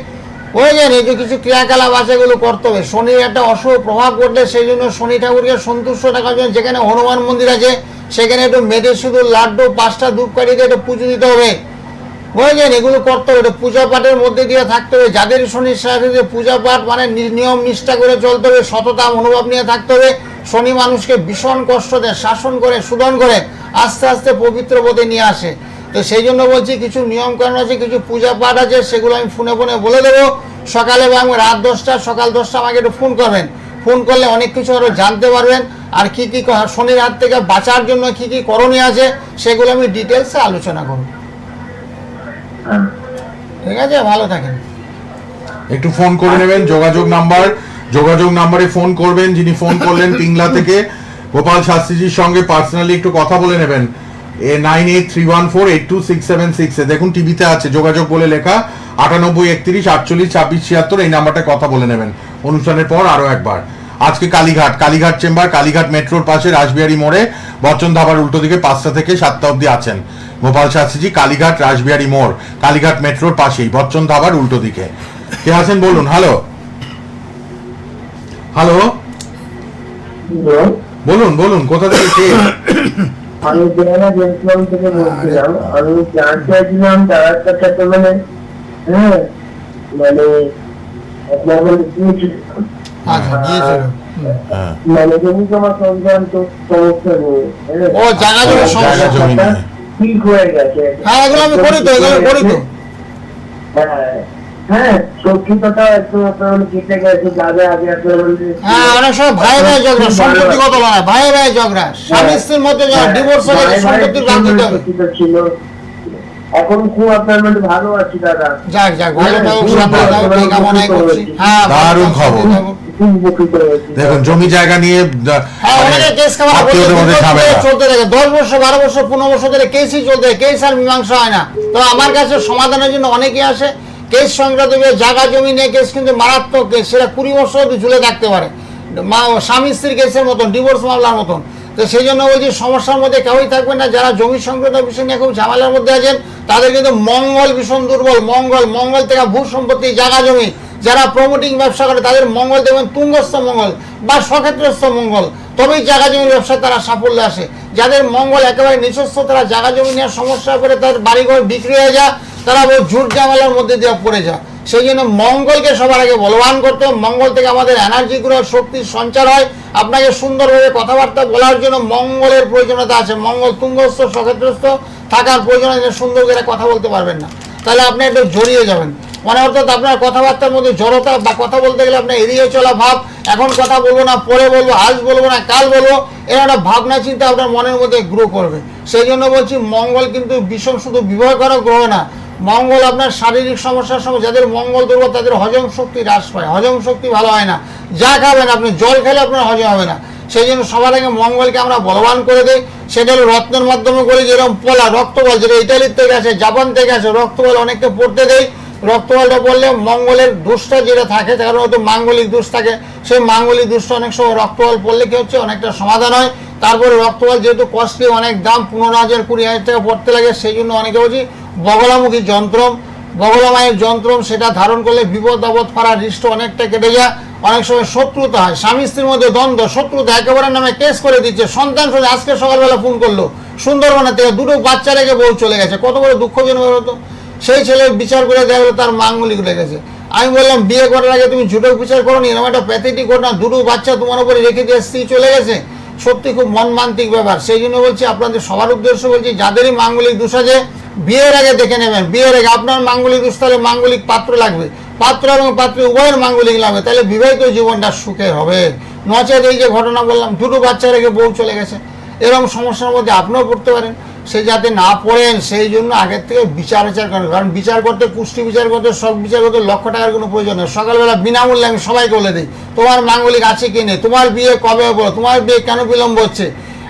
বুঝলেন? এই যে কিছু ক্রিয়াকলাপ আছে এগুলো করতে হবে। শনির একটা অশুভ প্রভাব পড়লে সেই জন্য শনি ঠাকুরকে সন্তুষ্ট রাখার জন্য যেখানে হনুমান মন্দির আছে সেখানে একটু মেটে শুধু লাড্ডু 5টা ধূপকাঠি দিয়ে একটু পুজো দিতে হবে। বুঝলেন? এগুলো করতে হবে, পূজা পাঠের মধ্যে দিয়ে থাকতে হবে। যাদের শনির সাথে পূজা পাঠ মানে নিয়ম নিষ্ঠা করে চলতে হবে, সততা মনোভাব নিয়ে থাকতে হবে। শনি মানুষকে ভীষণ কষ্ট দেয়, শাসন করে, শোধন করে, আস্তে আস্তে পবিত্র পথে নিয়ে আসে। তো সেই জন্য বলছি কিছু নিয়মকানুন আছে, কিছু পূজা পাঠ আছে, সেগুলো আমি ফোনে বলে দেবো। সকালে বা রাত 10টা, সকাল 10টা আমাকে একটু ফোন করবেন। ফোন করলে অনেক কিছু আরও জানতে পারবেন। আর কি শনির হাত থেকে বাঁচার জন্য কি করণীয় আছে সেগুলো আমি ডিটেলসে আলোচনা করব। ঠিক আছে, ভালো থাকেন। একটু ফোন করে নেবেন, যোগাযোগ নাম্বারে ফোন করবেন। যিনি ফোন করলেন পিংলা থেকে, গোপাল শাস্ত্রীজির সঙ্গে পার্সোনালি একটু কথা বলে নেবেন। 9831482676 দেখুন টিভিতে আছে, যোগাযোগ বলে লেখা, 9831484626 এই নাম্বারটা কথা বলে নেবেন অনুষ্ঠানের পর আরো একবার। আজকে কালীঘাট চেম্বার, কালীঘাট মেট্রোর পাশে রাসবিহারী মোড়ে বচ্চন ধাবার উল্টো দিকে 5টা থেকে 7টা অবধি আছেন গোপাল শাস্ত্রীজি। কালীঘাট রাসবিহারী মোড়, কালীঘাট মেট্রোর পাশেই বচ্চন ধাবার উল্টো দিকে। কে আছেন বলুন? হ্যালো বলুন কোথা থেকে কে? আমি জেলা জেন্টসম্যান থেকে বলছিলাম। আমি জানতে চাইছিলাম তার সাথে মানে মানে আপনার মানে জমি জমা সংক্রান্ত সমস্যা নিয়ে ও জায়গা জমি সমস্যা ঠিক হয়ে গেছে। হ্যাঁ, এগুলো আমি করি তো। হ্যাঁ, সত্যিটা একটু আপনার কেটে গেছে যাবে আগে আপনার। হ্যাঁ, অনেক সময় ভাই ঝগড়া, সম্পত্তিগত লড়াই, ভাই ঝগড়া, স্বামী স্ত্রীর মধ্যে ডিভোর্স হয়ে গেছে, সম্পত্তির দাম দিতে হবে। এখন খুব আপনার মধ্যে ভালো আছি দাদা। যাক ভালো থাকুক, সাবধানে কামনাই করছি। হ্যাঁ, দারুণ খবর। দেখুন জমি জায়গা নিয়ে চলতে থাকে 10 বছর 12 বছর 15 বছর ধরে কেসই চলতে থাকে, কেস আর মীমাংসা হয় না। তো আমার কাছে সমাধানের জন্য অনেকেই আসে। কেস সংক্রান্ত জায়গা জমি নিয়ে কেস কিন্তু মারাত্মক কেস, সেটা 20 বছর অব্দি ঝুলে থাকতে পারে, স্বামী স্ত্রীর কেসের মতন, ডিভোর্স মামলার মতন। তো সেই জন্য বলছি সমস্যার মধ্যে কেউই থাকবেন না। যারা জমি সংক্রান্ত বিষয় নিয়ে খুব ঝামেলার মধ্যে আছেন তাদের কিন্তু মঙ্গল ভীষণ দুর্বল। মঙ্গল থেকে ভূ সম্পত্তি, জায়গা জমি, যারা প্রমোটিং ব্যবসা করে তাদের মঙ্গল দেখবেন তুঙ্গস্থ মঙ্গল বা সক্ষেত্রস্থ মঙ্গল, তবেই জায়গা জমির ব্যবসায় তারা সাফল্যে আসে। যাদের মঙ্গল একেবারে নিঃস্ব, তারা জায়গা জমি নিয়ে সমস্যা করে তাদের বাড়িঘর বিক্রি হয়ে যায়, তারা ঝুট ঝামেলার মধ্যে দিয়ে পড়ে যায়। সেই জন্য মঙ্গলকে সবার আগে বলবান করতে হবে। মঙ্গল থেকে আমাদের এনার্জি গুলো, শক্তির সঞ্চার হয়। আপনাকে সুন্দরভাবে কথাবার্তা বলার জন্য মঙ্গলের প্রয়োজনীয়তা আছে। মঙ্গল তুঙ্গস্থ সক্ষেত্রস্থ থাকার প্রয়োজন, সুন্দর করে কথা বলতে পারবেন না, তাহলে আপনি একটু জড়িয়ে যাবেন। মানে অর্থাৎ আপনার কথাবার্তার মধ্যে জড়তা, বা কথা বলতে গেলে আপনার এড়িয়ে চলা ভাব, এখন কথা বলবো না, পরে বলবো, আজ বলবো না, কাল বলবো, এর একটা ভাবনা চিন্তা আপনার মনের মধ্যে গ্রো করবে। সেই জন্য বলছি মঙ্গল কিন্তু ভীষণ শুধু বিবাহকারক গ্রহ না, মঙ্গল আপনার শারীরিক সমস্যার সময় যাদের মঙ্গল দুর্বল তাদের হজম শক্তি হ্রাস পায়, হজম শক্তি ভালো হয় না। যা খাবেন আপনি, জল খেলে আপনার হজম হবে না। সেই জন্য সবার আগে মঙ্গলকে আমরা বলবান করে দিই। সেটা হলো রত্নের মাধ্যমে করি, যেরকম পলা রক্তবল, যেটা ইটালির থেকে আসে, জাপান থেকে আসে, রক্তবল অনেককে পড়তে দেয়। রক্তবলটা বললে মঙ্গলের দোষটা যেটা থাকে, কারণ হয়তো মাঙ্গলিক দোষ থাকে, সেই মাঙ্গলিক দোষটা অনেক সময় রক্তবল পড়লে কি হচ্ছে অনেকটা সমাধান হয়। তারপরে রক্তবল যেহেতু কস্টলি, অনেক দাম, 15,000 20,000 টাকা পড়তে লাগে, সেই জন্য অনেকে বলছি বগলামুখী যন্ত্রম, বগলামায়ের যন্ত্রম, সেটা ধারণ করলে বিপদ আপদ ফাড়া রিষ্ট অনেকটা কেটে যায়। অনেক সময় শত্রুতা হয়, স্বামী স্ত্রীর মধ্যে দ্বন্দ্ব, শত্রুতা, একেবারে নামে কেস করে দিচ্ছে। সন্তান আজকে সকালবেলা ফোন করলো সুন্দরবনের থেকে, 2টো বাচ্চা রেখে বউ চলে গেছে, কত বড় দুঃখজনক হতো। সেই ছেলে বিচার করে দেখা গেলো তার মাঙ্গলিক লেগেছে। আমি বললাম বিয়ে করার আগে তুমি ঝুটো বিচার করো নি, এরকম একটা প্যাথেটিক ঘটনা, 2টো বাচ্চা তোমার উপরে রেখে দিয়ে স্ত্রী চলে গেছে, সত্যি খুব মনমান্তিক ব্যাপার। সেই জন্য বলছি আপনাদের সবার উদ্দেশ্য বলছি, যাদেরই মাঙ্গলিক দোষ আছে বিয়ের আগে দেখে নেবেন। বিয়ের আগে আপনার মাঙ্গলিক দোষ, তাহলে মাঙ্গলিক পাত্র লাগবে, পাত্র এবং পাত্রী উভয়ের মাঙ্গলিক লাগবে, তাহলে বিবাহিত জীবনটা সুখের হবে। নচেত এই যে ঘটনা বললাম, 2টো বাচ্চা রেখে বউ চলে গেছে, এরকম সমস্যার মধ্যে আপনিও পড়তে পারেন। সে যাতে না পড়েন সেই জন্য আগের থেকে বিচার করেন। কারণ বিচার করতে, পুষ্টি বিচার করতে, সব বিচার করতে লক্ষ টাকার কোনো প্রয়োজন নেই। সকালবেলা বিনামূল্যে আমি সবাইকে বলে দিই তোমার মাঙ্গলিক আছে কি নেই, তোমার বিয়ে কবে হবে, তোমার বিয়ে কেন বিলম্ব হচ্ছে,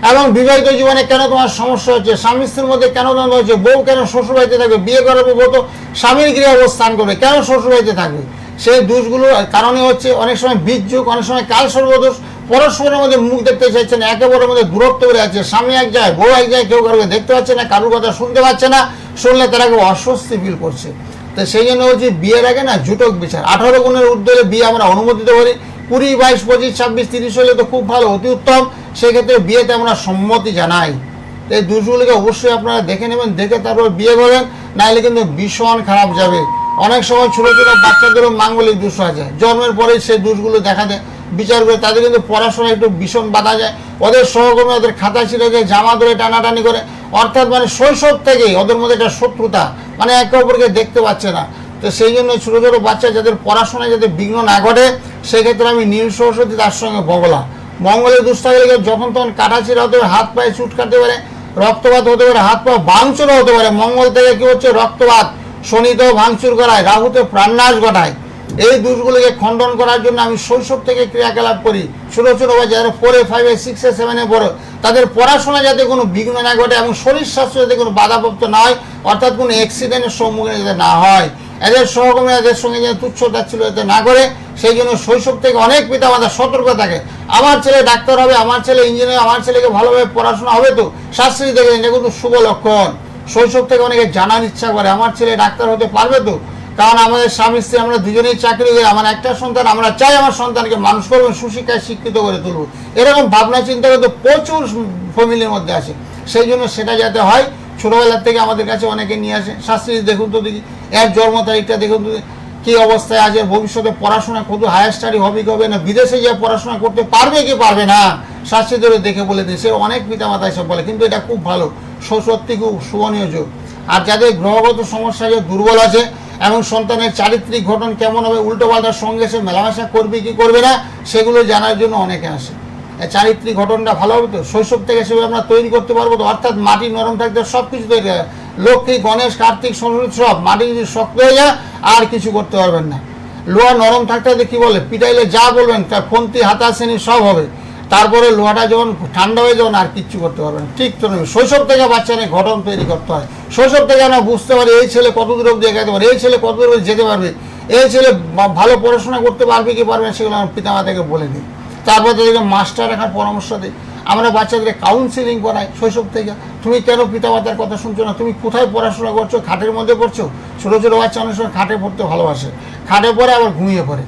এবং বিবাহিত জীবনে কেন তোমার সমস্যা হচ্ছে, স্বামী স্ত্রীর মধ্যে কেন দ্বন্দ্ব হচ্ছে, বউ কেন শ্বশুরবাড়িতে থাকবে, বিয়ে করার বউ তো স্বামীর গৃহে অবস্থান করবে, কেন শ্বশুরবাড়িতে থাকবে। সেই দোষগুলোর কারণে হচ্ছে অনেক সময় বীজ যুগ, অনেক সময় কাল সর্বদোষ, পরস্পরের মধ্যে মুখ দেখতে চাইছে না, একেবারের মধ্যে দূরত্ব করে আছে, স্বামী এক যায়, বউ এক যায়, কেউ কারোকে দেখতে পাচ্ছে না, কারোর কথা শুনতে পাচ্ছে না, শুনলে তারা কেউ অস্বস্তি ফিল করছে। তো সেই জন্য বলছি বিয়ের আগে না জুটক বিচার, 18 গুণের ঊর্ধ্বে বিয়ে আমরা অনুমতি দিতে পারি। 20, 22, 25, 26, 30 হলে তো খুব ভালো, অতি উত্তম। সেক্ষেত্রে বিয়েতে আমরা সম্মতি জানাই। এই দোষগুলিকে অবশ্যই আপনারা দেখে নেবেন, দেখে তারপর বিয়ে করবেন, নাহলে কিন্তু ভীষণ খারাপ যাবে। অনেক সময় ছোটো ছোটো বাচ্চাদেরও মাঙ্গলিক দোষ আছে, জন্মের পরেই সেই দোষগুলো দেখা দেয়। বিচার করে তাদের কিন্তু পড়াশোনায় একটু ভীষণ বাধা যায়, ওদের সহকর্মী ওদের খাতা ছিঁড়ে যায়, জামা ধরে টানাটানি করে, অর্থাৎ মানে শৈশব থেকেই ওদের মধ্যে একটা শত্রুতা, মানে একে অপরকে দেখতে পাচ্ছে না। তো সেই জন্য ছোটো ছোটো বাচ্চা যাদের পড়াশোনায় যাতে বিঘ্ন না ঘটে, সেক্ষেত্রে আমি নীল সরস্বতী, তার সঙ্গে বগলা, মঙ্গলের দোষ থাকলে যখন তখন কাটাছিড়া হতে পারে, হাত পায়ে চুট কাটতে পারে, রক্তপাত হতে পারে, হাত পা ভাঙচুরও হতে পারে। মঙ্গল থেকে কি হচ্ছে রক্তপাত, শনিতেও ভাঙচুর করায়, রাহুতে প্রাণনাশ ঘটায়। এই দোষগুলোকে খণ্ডন করার জন্য আমি শৈশব থেকে ক্রিয়াকলাপ করি। ছোটো ছোটো বা যারা 4, 5, 6, 7 পড়ো তাদের পড়াশোনা যাতে কোনো বিঘ্ন না ঘটে এবং শরীর স্বাস্থ্য যাতে কোনো বাধাপ্রাপ্ত না হয়, অর্থাৎ কোনো অ্যাক্সিডেন্টের সম্মুখীন যাতে না হয়, এদের সহকর্মীরা এদের সঙ্গে যেন তুচ্ছ তাচ্ছিল্য যাতে না করে, সেই জন্য শৈশব থেকে অনেক পিতামাতা সতর্ক থাকে। আমার ছেলে ডাক্তার হবে, আমার ছেলে ইঞ্জিনিয়ার, আমার ছেলেকে ভালোভাবে পড়াশোনা হবে, তো শাস্ত্রী দেখেন এটা কিন্তু শুভ লক্ষণ। শৈশব থেকে অনেকে জানার ইচ্ছা করে আমার ছেলে ডাক্তার হতে পারবে তো, কারণ আমাদের স্বামী স্ত্রী আমরা দুজনেই চাকরি করি, আমার একটা সন্তান, আমরা চাই আমার সন্তানকে মানুষ করবো, সুশিক্ষায় শিক্ষিত করে তুলব, এরকম ভাবনা চিন্তা কিন্তু প্রচুর ফ্যামিলির মধ্যে আছে। সেই জন্য সেটা যাতে হয় ছোটোবেলার থেকে আমাদের কাছে অনেকে নিয়ে আসে, শাস্ত্রী দেখুন তো দেখি এর জন্ম তারিখটা দেখুন তো কী অবস্থায় আছে, ভবিষ্যতে পড়াশোনা কত হায়ার স্টাডি হবে কি হবে না, বিদেশে গিয়ে পড়াশোনা করতে পারবে কি পারবে না, শাস্ত্রী ধরে দেখে বলে দিই। সে অনেক পিতামাতা এসব বলে, কিন্তু এটা খুব ভালো, সত্যি খুব শুভনীয় যোগ। আর যাদের গ্রহগত সমস্যা যে দুর্বল আছে এবং সন্তানের চারিত্রিক গঠন কেমন হবে, উল্টোপাল্টার সঙ্গে সে মেলামেশা করবে কি করবে না, সেগুলো জানার জন্য অনেকে আসে। চারিত্রিক গঠনটা ভালো হবে তো, শৈশব থেকে সেভাবে আমরা তৈরি করতে পারবো তো, অর্থাৎ মাটি নরম থাকতে সব কিছু তৈরি হয়। লক্ষ্মী, গণেশ, কার্তিক, সরস্বতী সব মাটি যদি শক্ত হয়ে যায় আর কিছু করতে পারবেন না। লোহা নরম থাকতে হলে কী বলে, পিটাইলে যা বলবেন তার ফন্তি হাতা শ্রেণী সব হবে, তারপরে লোহাটা যখন ঠান্ডা হয়ে যাবে আর কিচ্ছু করতে পারবেন না। ঠিক তো নেই, শৈশব থেকে বাচ্চাদের গঠন তৈরি করতে হয়। শৈশব থেকে আমরা বুঝতে পারি এই ছেলে কত দূর অব্দি এগাতে পারে, এই ছেলে কত দূর অব্দি যেতে পারবে, এই ছেলে ভালো পড়াশোনা করতে পারবে কি পারবে না, সেগুলো আমার পিতামাতাকে বলে দিই। তারপর তাদেরকে মাস্টার রাখার পরামর্শ দিই। আমরা বাচ্চাদের কাউন্সিলিং করাই শৈশব থেকে। তুমি কেন পিতামাতার কথা শুনছো না, তুমি কোথায় পড়াশোনা করছো, খাটের মধ্যে পড়ছো? ছোটো ছোটো বাচ্চা অনেক সময় খাটে পড়তে ভালোবাসে, খাটে পড়ে আবার ঘুমিয়ে পড়ে।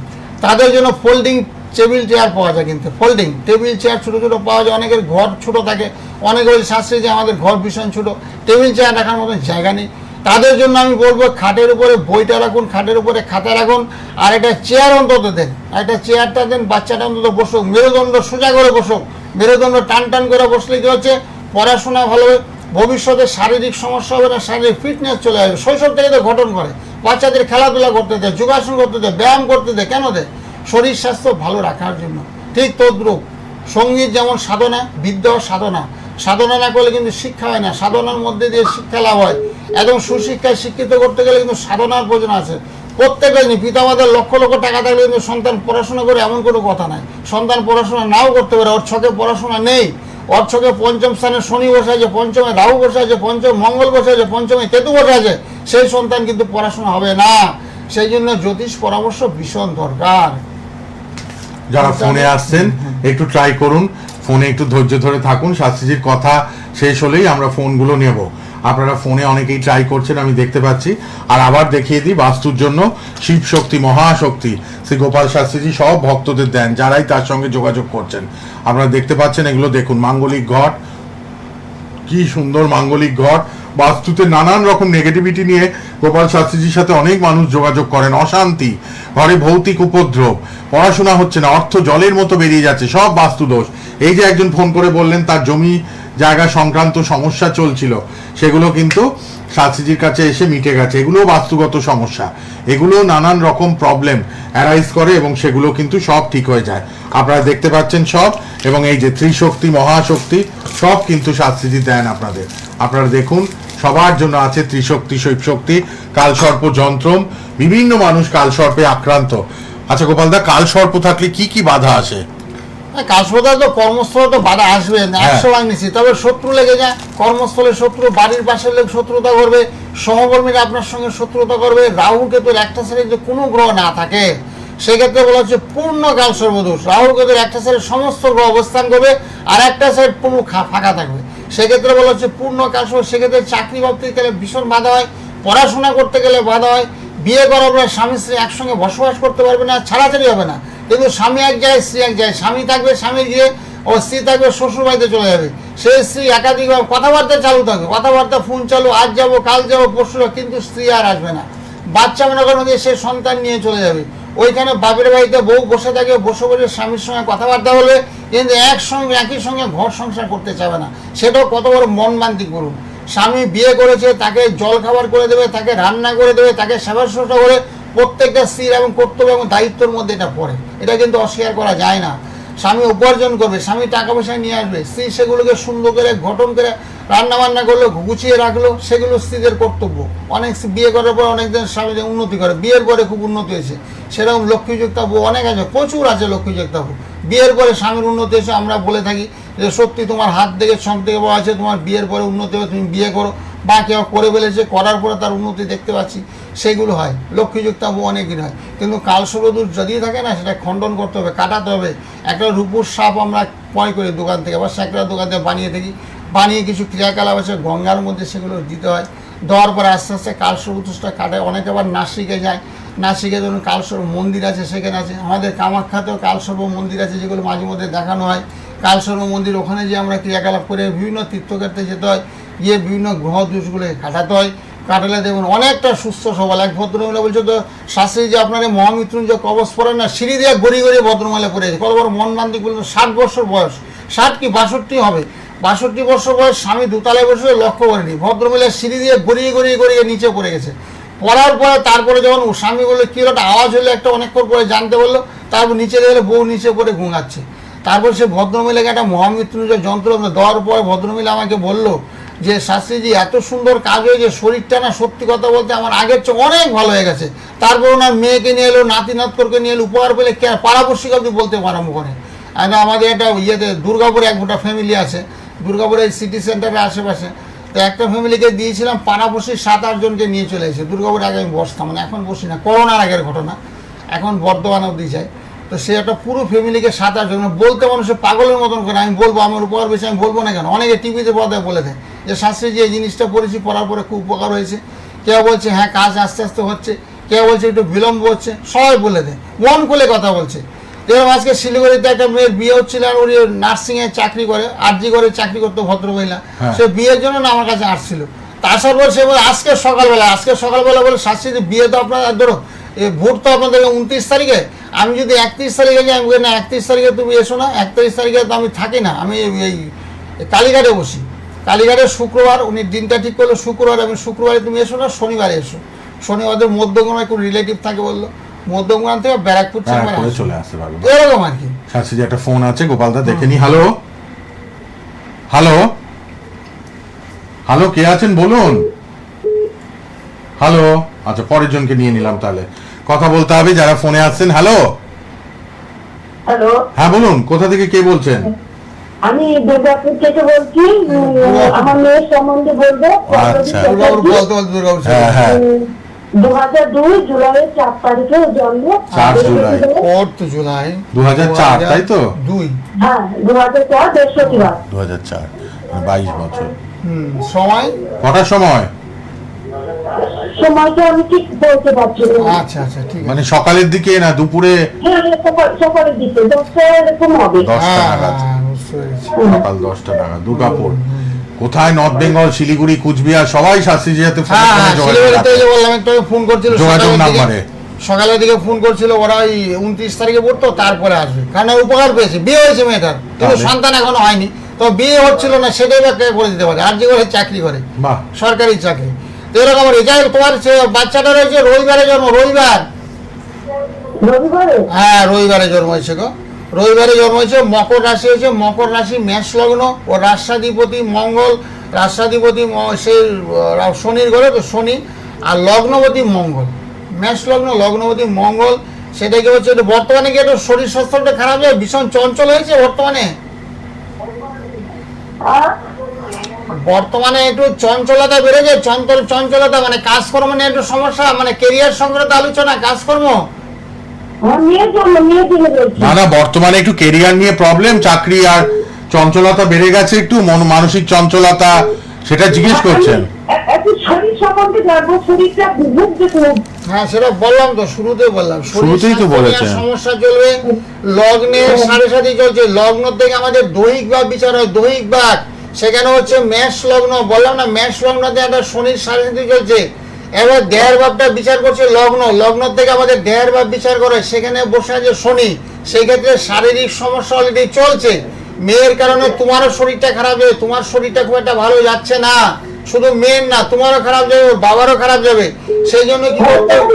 তাদের জন্য ফোল্ডিং টেবিল চেয়ার পাওয়া যায়, কিন্তু ফোল্ডিং টেবিল চেয়ার ছোটো ছোটো পাওয়া যায়। অনেকের ঘর ছোটো থাকে, অনেকে ওই শাস্ত্রে যে আমাদের ঘর ভীষণ ছোটো, টেবিল চেয়ার রাখার মতো জায়গা নেই। তাদের জন্য আমি বলবো খাটের উপরে বইটা রাখুন, খাটের উপরে খাতা রাখুন, আর একটা চেয়ার অন্তত দেন, একটা চেয়ারটা দেন, বাচ্চাটা অন্তত বসুক, মেরুদণ্ড সোজা করে বসুক। মেরুদণ্ড টান টান করে বসলে কী হচ্ছে, পড়াশোনা ভালো হবে, ভবিষ্যতে শারীরিক সমস্যা হবে না, শারীরিক ফিটনেস চলে আসবে। শৈশব থেকে তো গঠন করে, বাচ্চাদের খেলাধুলা করতে দেয়, যোগাসন করতে দেয়, ব্যায়াম করতে দেয়, কেন দেয়? শরীর স্বাস্থ্য ভালো রাখার জন্য। ঠিক তদ্রূপ সঙ্গীত যেমন সাধনা, বিদ্যাও সাধনা। সাধনা না করলে কিন্তু শিক্ষা হয় না, সাধনার মধ্যে দিয়ে শিক্ষা লাভ হয়। একদম সুশিক্ষায় শিক্ষিত করতে গেলে কিন্তু সাধনার প্রয়োজন আছে। প্রত্যেকের পিতামাতার লক্ষ লক্ষ টাকা থাকলে কিন্তু সন্তান পড়াশোনা করে এমন কোনো কথা নাই। সন্তান পড়াশোনা নাও করতে পারে, ওর ছকে পড়াশোনা নেই, ওর ছকে পঞ্চম স্থানে শনি বসে আছে, পঞ্চমে রাহু বসে আছে, পঞ্চম মঙ্গল বসে আছে, পঞ্চমে কেতু বসে আছে, সেই সন্তান কিন্তু পড়াশোনা হবে না। সেই জন্য জ্যোতিষ পরামর্শ ভীষণ দরকার। যারা ফোনে আসছেন একটু ট্রাই করুন, ফোনে একটু ধৈর্য ধরে থাকুন, শাস্ত্রীজির কথা শেষ হলেই আমরা ফোনগুলো নেব। আপনারা ফোনে অনেকেই ট্রাই করছেন আমি দেখতে পাচ্ছি। আর আবার দেখিয়ে দিই, বাস্তুর জন্য শিব শক্তি, মহাশক্তি শ্রী গোপাল শাস্ত্রীজি সব ভক্তদের দেন, যারাই তার সঙ্গে যোগাযোগ করছেন। আপনারা দেখতে পাচ্ছেন, এগুলো দেখুন, মাঙ্গলিক ঘট, কি সুন্দর মাঙ্গলিক ঘট। বাস্তুতে নানান রকম নেগেটিভিটি নিয়ে গোপাল শাস্ত্রীজির সাথে অনেক মানুষ যোগাযোগ করেন। অশান্তি, ঘরে ভৌতিক উপদ্রব, পড়াশোনা হচ্ছে না, অর্থ জলের মতো বেরিয়ে যাচ্ছে, সব বাস্তুদোষ। এই যে একজন ফোন করে বললেন তার জমি জায়গা সংক্রান্ত সমস্যা চলছিল, সেগুলো কিন্তু শাস্ত্রীজির কাছে এসে মিটে গেছে। এগুলো বাস্তুগত সমস্যা, এগুলো নানান রকম প্রবলেম অ্যারাইজ করে এবং সেগুলো কিন্তু সব ঠিক হয়ে যায়। আপনারা দেখতে পাচ্ছেন সব, এবং এই যে ত্রিশক্তি, মহাশক্তি সব কিন্তু শাস্ত্রীজি দেন আপনাদের। আপনারা দেখুন, সবার জন্য আছে ত্রিশক্তি, শৈবশক্তি, কালসর্প যন্ত্রম। বিভিন্ন মানুষ কালসর্পে আক্রান্ত। আচ্ছা গোপালদা, কালসর্প থাকলে কি কি বাধা আসে? কাজপদার্থ তো কর্মস্থলে তো বাধা আসবে, 100 ভাগ নিশ্চিত। তবে শত্রু লেগে যায়, কর্মস্থলে শত্রু, বাড়ির পাশের লোক শত্রুতা করবে, সহকর্মীরা আপনার সঙ্গে শত্রুতা করবে। রাহু কেতুর একটা সাইডে যদি কোনো গ্রহ না থাকে, সেক্ষেত্রে বলা হচ্ছে পূর্ণ কাল সর্বদোষ। রাহু কেতুর একটা সাইডে সমস্ত গ্রহ অবস্থান করবে, আর একটা সাইড পুরো ফাঁকা থাকবে, সেক্ষেত্রে বলা হচ্ছে পূর্ণ কাল সর্ব। সেক্ষেত্রে চাকরি বাকরি গেলে ভীষণ বাধা হয়, পড়াশোনা করতে গেলে বাধা হয়, বিয়ে করার পরে স্বামী স্ত্রী একসঙ্গে বসবাস করতে পারবে না, ছাড়াছাড়ি হবে না। কিন্তু স্বামী এক যায়, স্ত্রী এক যায়, স্বামী থাকবে স্বামীর গিয়ে, ও স্ত্রী থাকবে শ্বশুর বাড়িতে চলে যাবে। সেই স্ত্রী একাধিক কথাবার্তা চালু থাকবে, কথাবার্তা ফোন চালু, আজ যাবো কাল যাবো পরশু, কিন্তু স্ত্রী আর আসবে না। বাচ্চা মনে করেন যে সে সন্তান নিয়ে চলে যাবে, ওইখানে বাপের বাড়িতে বউ বসে থাকে, বসে বসে স্বামীর সঙ্গে কথাবার্তা বলবে, কিন্তু একই সঙ্গে ঘর সংসার করতে চাবে না। সেটাও কত বড় মন মান্তিক করুন। স্বামী বিয়ে করেছে, তাকে জল খাবার করে দেবে, তাকে রান্না করে দেবে, তাকে সেবা শুশ্রূষা করে, প্রত্যেকটা স্ত্রীর এবং কর্তব্য এবং দায়িত্বের মধ্যে এটা পড়ে, এটা কিন্তু অস্বীকার করা যায় না। স্বামী উপার্জন করবে, স্বামী টাকা পয়সা নিয়ে আসবে, স্ত্রী সেগুলোকে সুন্দর করে গঠন করে রান্না বান্না করলো, গুছিয়ে রাখলো, সেগুলো স্ত্রীদের কর্তব্য। অনেক বিয়ে করার পর অনেকজন স্বামীদের উন্নতি করে, বিয়ের পরে খুব উন্নতি হয়েছে, সেরকম লক্ষ্মীযুক্ত বউ অনেক আছে, প্রচুর আছে লক্ষ্মীযুক্ত বউ। বিয়ের পরে স্বামীর উন্নতি হয়েছে, আমরা বলে থাকি যে সত্যি তোমার হাত থেকে সব থেকে বড় আছে, তোমার বিয়ের পরে উন্নতি হবে, তুমি বিয়ে করো, বা কেউ করে ফেলেছে, করার পরে তার উন্নতি দেখতে পাচ্ছি, সেগুলো হয়। লক্ষ্মীযুক্ত বউ অনেকদিন হয়, কিন্তু কালসর্পদোষ যদি থাকে না, সেটা খণ্ডন করতে হবে, কাটাতে হবে। একটা রূপুর সাপ আমরা ক্রয় করি দোকান থেকে, বা স্যাঁকড়া দোকান থেকে বানিয়ে থাকি, বানিয়ে কিছু ক্রিয়াকলাপ আছে গঙ্গার মধ্যে, সেগুলো দিতে হয়। দেওয়ার পরে আস্তে আস্তে কালসর্পদোষটা কাটায়। অনেকে আবার নাসিকে যায়, নাসিকে ধরুন কালসর্প মন্দির আছে, সেখানে আছে। আমাদের কামাখ্যাতেও কালসর্প মন্দির আছে, যেগুলো মাঝে মধ্যে দেখানো হয়। কালসর্প মন্দির, ওখানে যে আমরা ক্রিয়াকলাপ করে বিভিন্ন তীর্থক্ষেত্রে যেতে হয়, গিয়ে বিভিন্ন গ্রহ দোষগুলোকে কাটাতে হয়। কাটালে দেখুন অনেকটা সুস্থ সবল। এক ভদ্রমহিলা বলছে তো শাস্ত্রী যে আপনার এই মহামৃত্যুঞ্জয় কবচ পড়েন না, সিঁড়ি দিয়ে গড়িয়ে গড়িয়ে ভদ্রমহিলা পড়েছে। কত বড় মন মান্তিক বললেন, 60 বছর বয়স, 60 কি 62 হবে, 62 বছর বয়স, স্বামী দোতলায় বসে লক্ষ্য করেনি, ভদ্রমহিলা সিঁড়ি দিয়ে গড়িয়ে গড়িয়ে গড়িয়ে নিচে পড়ে গেছে। পড়ার পরে তারপরে যখন ও স্বামী বললো কী একটা আওয়াজ হলো, একটা অনেকক্ষণ পরে জানতে বললো, তারপর নিচে দেখলে বউ নিচে পড়ে ঘুমাচ্ছে। তারপর সে ভদ্রমহিলাকে একটা মহামৃত্যুঞ্জয় যন্ত্র দেওয়ার পরে ভদ্রমহিলা আমাকে বললো যে শাস্ত্রীজি এত সুন্দর কাজ হয়েছে, শরীরটা না সত্যি কথা বলতে আমার আগের চেয়ে অনেক ভালো হয়ে গেছে। তারপর ওনার মেয়েকে নিয়ে এলো, নাতি নাতকরকে নিয়ে এলো, উপহার পেলে পাড়াপড়শিকে আপনি বলতে আরম্ভ করে। আর আমাদের একটা ইয়েতে দুর্গাপুরে এক গোটা ফ্যামিলি আছে, দুর্গাপুরে এই সিটি সেন্টারের আশেপাশে, তো একটা ফ্যামিলিকে দিয়েছিলাম, পাড়াপড়শি 7-8 জনকে নিয়ে চলে এসেছে। দুর্গাপুরে আগে আমি বসতাম, মানে এখন বসি না, করোনার আগের ঘটনা, এখন বর্ধমান অবধি যায়। তো সে একটা পুরো ফ্যামিলিকে 7-8 জন, বলতে মানুষের পাগলের মতন করে, আমি বলবো আমার উপহার বেশি, আমি বলবো না কেন। অনেকে টিভিতে পর্দায় বলে দেয় যে শাস্ত্রীজি এই জিনিসটা পড়েছি, পড়ার পরে খুব উপকার হয়েছে। কেউ বলছে হ্যাঁ কাজ আস্তে আস্তে হচ্ছে, কেউ বলছে একটু বিলম্ব হচ্ছে, সবাই বলে দেয়, মন খুলে কথা বলছে। এরকম আজকে শিলিগুড়িতে একটা মেয়ের বিয়ে হচ্ছিল, আর উনি নার্সিংয়ে চাকরি করে, আরজি করে চাকরি করতো ভদ্রমহিলা, সে বিয়ের জন্য না আমার কাছে আসছিল। তা আসার পর সে বলে আজকে সকালবেলা বলে শাস্ত্রীজি বিয়ে তো আপনার ধরো ভোট তো আপনাদের 29 তারিখে, আমি যদি 31 তারিখে যাই, আমি বলি না 31 তারিখে তুমি এসো না, 31 তারিখে তো আমি থাকি না, আমি এই কালীঘাটে বসি, কালীঘাটে শুক্রবার, উনি দিনটা ঠিক করলো শুক্রবার, আমি শুক্রবারে তুমি এসো না, শনিবারে এসো। শনিবারের মধ্যগ্রামে কোনো রিলেটিভ থাকে বললো, মধ্যগ্রাম থেকে ব্যারাকপুর চলে আসতে পারবো, এরকম আর কি। শাস্ত্রীজি একটা ফোন আছে, গোপালদা দেখে নি। হ্যালো হ্যালো হ্যালো, কে আছেন বলুন। হ্যালো, আচ্ছা পরের জনকে নিয়ে নিলাম, তাহলে কথা বলতে হবে যারা ফোনে আসছেন। হ্যালো হ্যালো, হ্যাঁ বলুন, কোথা থেকে কে বলছেন? আমি দুর্গাপুর থেকে বলছি, আমার মেয়ের সম্বন্ধে বলবো। আচ্ছা। দুর্গাপুর বলতে বলতে দুর্গাপুর হ্যাঁ হ্যাঁ 2002 জুলাইয়ের 4 তারিখে জন্ম। 4 জুলাই। 4 জুলাই 2004, তাই তো? 2। হ্যাঁ 2004 বৃহস্পতিবার। 2004, 22 বছর। সময় কটার সময়? সময়টা আমি ঠিক বলতে পারছি না। আচ্ছা আচ্ছা ঠিক আছে। মানে সকালের দিকে না দুপুরে? হ্যাঁ সকালের দিকে 10টা এরকম হবে। 10টা নাগাদ, বুঝতে পেরেছি। সকাল 10টা নাগাদ। দুর্গাপুর কোথায়? নর্থ বেঙ্গল, শিলিগুড়ি, কুচবিহার, সবাই শাস্ত্রীজি হাতে ফোনে হ্যাঁ ফোনে যোগাযোগ শিলিগুড়িতে রাখে। যে বললাম একটু আগে ফোন করছিল, যোগাযোগ নাম্বারে সকালের দিকে ফোন করছিল, ওরা ওই 29 তারিখে পড়তো, তারপরে আসবে, কারণ উপকার পেয়েছে, বিয়ে হয়েছে মেয়েটার, কিন্তু তাহলে? সন্তান এখনো হয়নি, তো বিয়ে হচ্ছিল না, সেটাই বা কে করে দিতে পারে, আর যে করে চাকরি করে, বাহ, সরকারি চাকরি। তো এরকম রেজাল্ট, তোমার বাচ্চাটা রয়েছে রবিবারে জন্ম, রবিবার, রবিবারে? হ্যাঁ রবিবারে জন্ম হয়েছে গো, রবিবারে জন্ম হয়েছে, মকর রাশি হয়েছে, মকর রাশি মেষ লগ্ন, ও রাষ্ট্রাধিপতি মঙ্গল, রাষ্ট্রাধিপতি সেই শনির ঘরে, তো শনি, আর লগ্নপতি মঙ্গল, মেষ লগ্ন লগ্নপতি মঙ্গল, সেটাকে হচ্ছে বর্তমানে কি একটু শরীর স্বাস্থ্যটা খারাপ যায়, ভীষণ চঞ্চল হয়েছে বর্তমানে, বর্তমানে একটু চঞ্চলতা বেড়েছে, চঞ্চলতা মানে কাজকর্ম নিয়ে একটু সমস্যা, মানে কেরিয়ার সংক্রান্ত আলোচনা, কাজকর্ম। আমার মেয়ের জন্য বলছি। না না, বর্তমানে একটু কেরিয়ার নিয়ে প্রবলেম, চাকরি আর চঞ্চলতা বেড়ে গেছে, একটু মানসিক চঞ্চলতা, সেটা জিজ্ঞেস করছেন? একটু শরীর সম্বন্ধে জানবো, শরীরটা ভুগছে খুব। হ্যাঁ সেটা বললাম তো, শুরুতেই বললাম, শুরুতেই তো বলেছেন সমস্যা চলবে, লগ্নের সাড়ে সাথে চলছে, লগ্ন থেকে আমাদের দৈহিক ভাব বিচার হয়, দৈহিক ভাব, সেখানে হচ্ছে মেষ লগ্ন, বললাম না মেষ লগ্নতে একটা শনির সাড়ে সাথে চলছে, এবার দেহের ভাবটা বিচার করছে লগ্ন, লগ্ন থেকে আমাদের দেহের ভাব বিচার করে, সেখানে বসে আছে শনি, সেই ক্ষেত্রে শারীরিক সমস্যা অলরেডি চলছে, মেয়ের কারণে তোমারও শরীরটা খারাপ যাবে, তোমার শরীরটা খুব একটা ভালো যাচ্ছে না, শুধু মেয়ের না তোমারও খারাপ যাবে, ওর বাবারও খারাপ যাবে, সেই জন্য কি করতে হবে?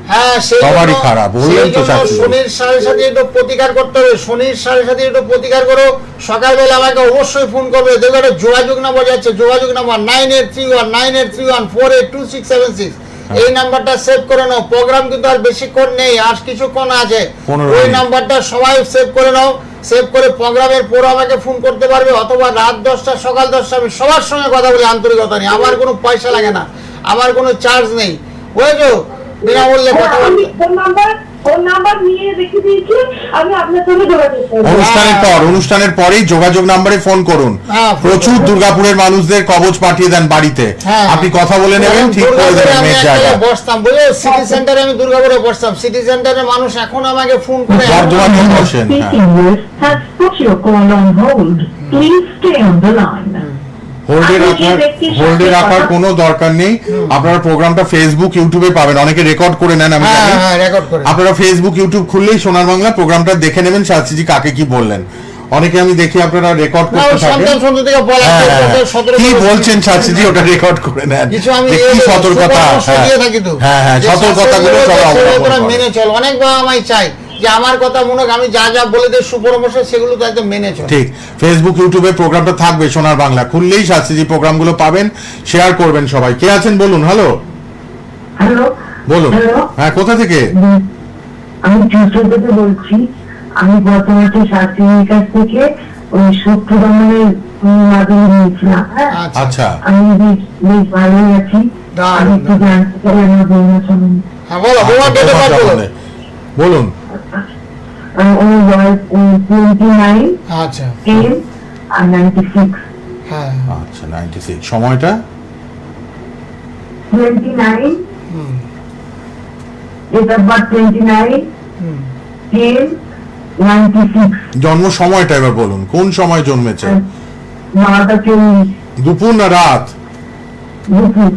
হ্যাঁ, সেই সবারই জন্য- খারাপ, বললেন সেই তো জন্য চাকরি। শনির সাড়ে সাথে একটু প্রতিকার করতে হবে, শনির সাড়ে সাথে একটু প্রতিকার করো। সকালবেলা আমাকে অবশ্যই ফোন করবে, দেখো একটা যোগাযোগ নাম্বার যাচ্ছে, যোগাযোগ নাম্বার 9831983267 এই নাম্বারটা সেভ করে নাও। প্রোগ্রাম কিন্তু আর বেশিক্ষণ নেই, আর কিছুক্ষণ আছে। 15 ওই মিনিট। নাম্বারটা সবাই সেভ করে নাও, সেভ করে প্রোগ্রামের পর আমাকে ফোন করতে পারবে, অথবা রাত 10টা সকাল 10টা। আমি সবার সঙ্গে কথা বলি আন্তরিকতা নিয়ে, আমার কোনো পয়সা লাগে না, আমার কোনো চার্জ নেই, বুঝেছো? বিনামূল্যে কথা আমি বলতে। ফোন নাম্বার নিয়ে রেখে দিয়েছি, আমি আপনার সঙ্গে যোগাযোগ করবো। অনুষ্ঠানের পরেই যোগাযোগ নাম্বারে ফোন করুন। হ্যাঁ, প্রচুর দুর্গাপুরের মানুষদের কবজ পাঠিয়ে দেন বাড়িতে, হ্যাঁ। আপনি কথা বলে নেবেন, ঠিক করে দুর্গাপুরে দেবেন আমি মেয়ের একটা জায়গা। জায়গায় বসতাম, বুঝলে সিটি সেন্টারে আমি দুর্গাপুরে বসতাম, সিটি সেন্টারের মানুষ এখন আমাকে ফোন করে বর্ধমানে বসেন, হ্যাঁ। Speaking with has put your call on hold. Please stay on the line. হোল্ডে রাখার কোনো দরকার নেই। আপনারা প্রোগ্রামটা ফেসবুক ইউটিউবে পাবেন, অনেকে রেকর্ড করে নেন, আমি হ্যাঁ জানি। হ্যাঁ রেকর্ড করে। আপনারা ফেসবুক ইউটিউব খুললেই সোনার বাংলা প্রোগ্রামটা দেখে নেবেন, শাস্ত্রীজি কাকে কি বললেন। অনেকে আমি দেখি আপনারা রেকর্ড না, করতে ওই থাকেন। সন্তান সন্ততি থেকে বলা হ্যাঁ, আছে, হ্যাঁ, 17 কি বছর বলছেন শাস্ত্রীজি ওটা রেকর্ড করে নেন, কিছু আমি যে কি সতর্কতা, দিয়ে থাকি তো। হ্যাঁ হ্যাঁ যে সতর্কতাগুলো সব শাস্ত্রগুলো অবলম্বন তোরা করেন। মেনে চল। অনেকবার আমায় চাই যে আমার কথা মনে হোক, আমি যা যা বলে দিই সুপরামর্শ, সেগুলো তো একদম মেনে চল। ঠিক, ফেসবুক ইউটিউবে প্রোগ্রামটা থাকবে সোনার বাংলা, খুললেই শাস্ত্রীজি প্রোগ্রামগুলো পাবেন, শেয়ার করবেন সবাই। কে আছেন বলুন? হ্যালো, হ্যালো, বলুন। হ্যালো, হ্যাঁ, কোথা থেকে? আমি টিউশন থেকে বলছি। আমি গত মাসে শাস্ত্রীর কাছ থেকে ওই শত্রু দমনের মাধ্যমে নিয়েছিলাম। হ্যাঁ, আচ্ছা, আমি বেশ ভালোই আছি। দারুণ, আমি একটু জানতে চাই আমার বন্ধু সম্বন্ধে। হ্যাঁ বলো, তোমার ডেটে পার বলো। বলুন। ওর বয়স 29, আচ্ছা 10 আর 96। হ্যাঁ আচ্ছা 96, সময়টা? 29, হুম date of birth 29, হুম 10, 96। জন্ম সময়টা এবার বলুন, কোন সময় জন্মেছে? 9টা 40, দুপুর না রাত? দুপুর।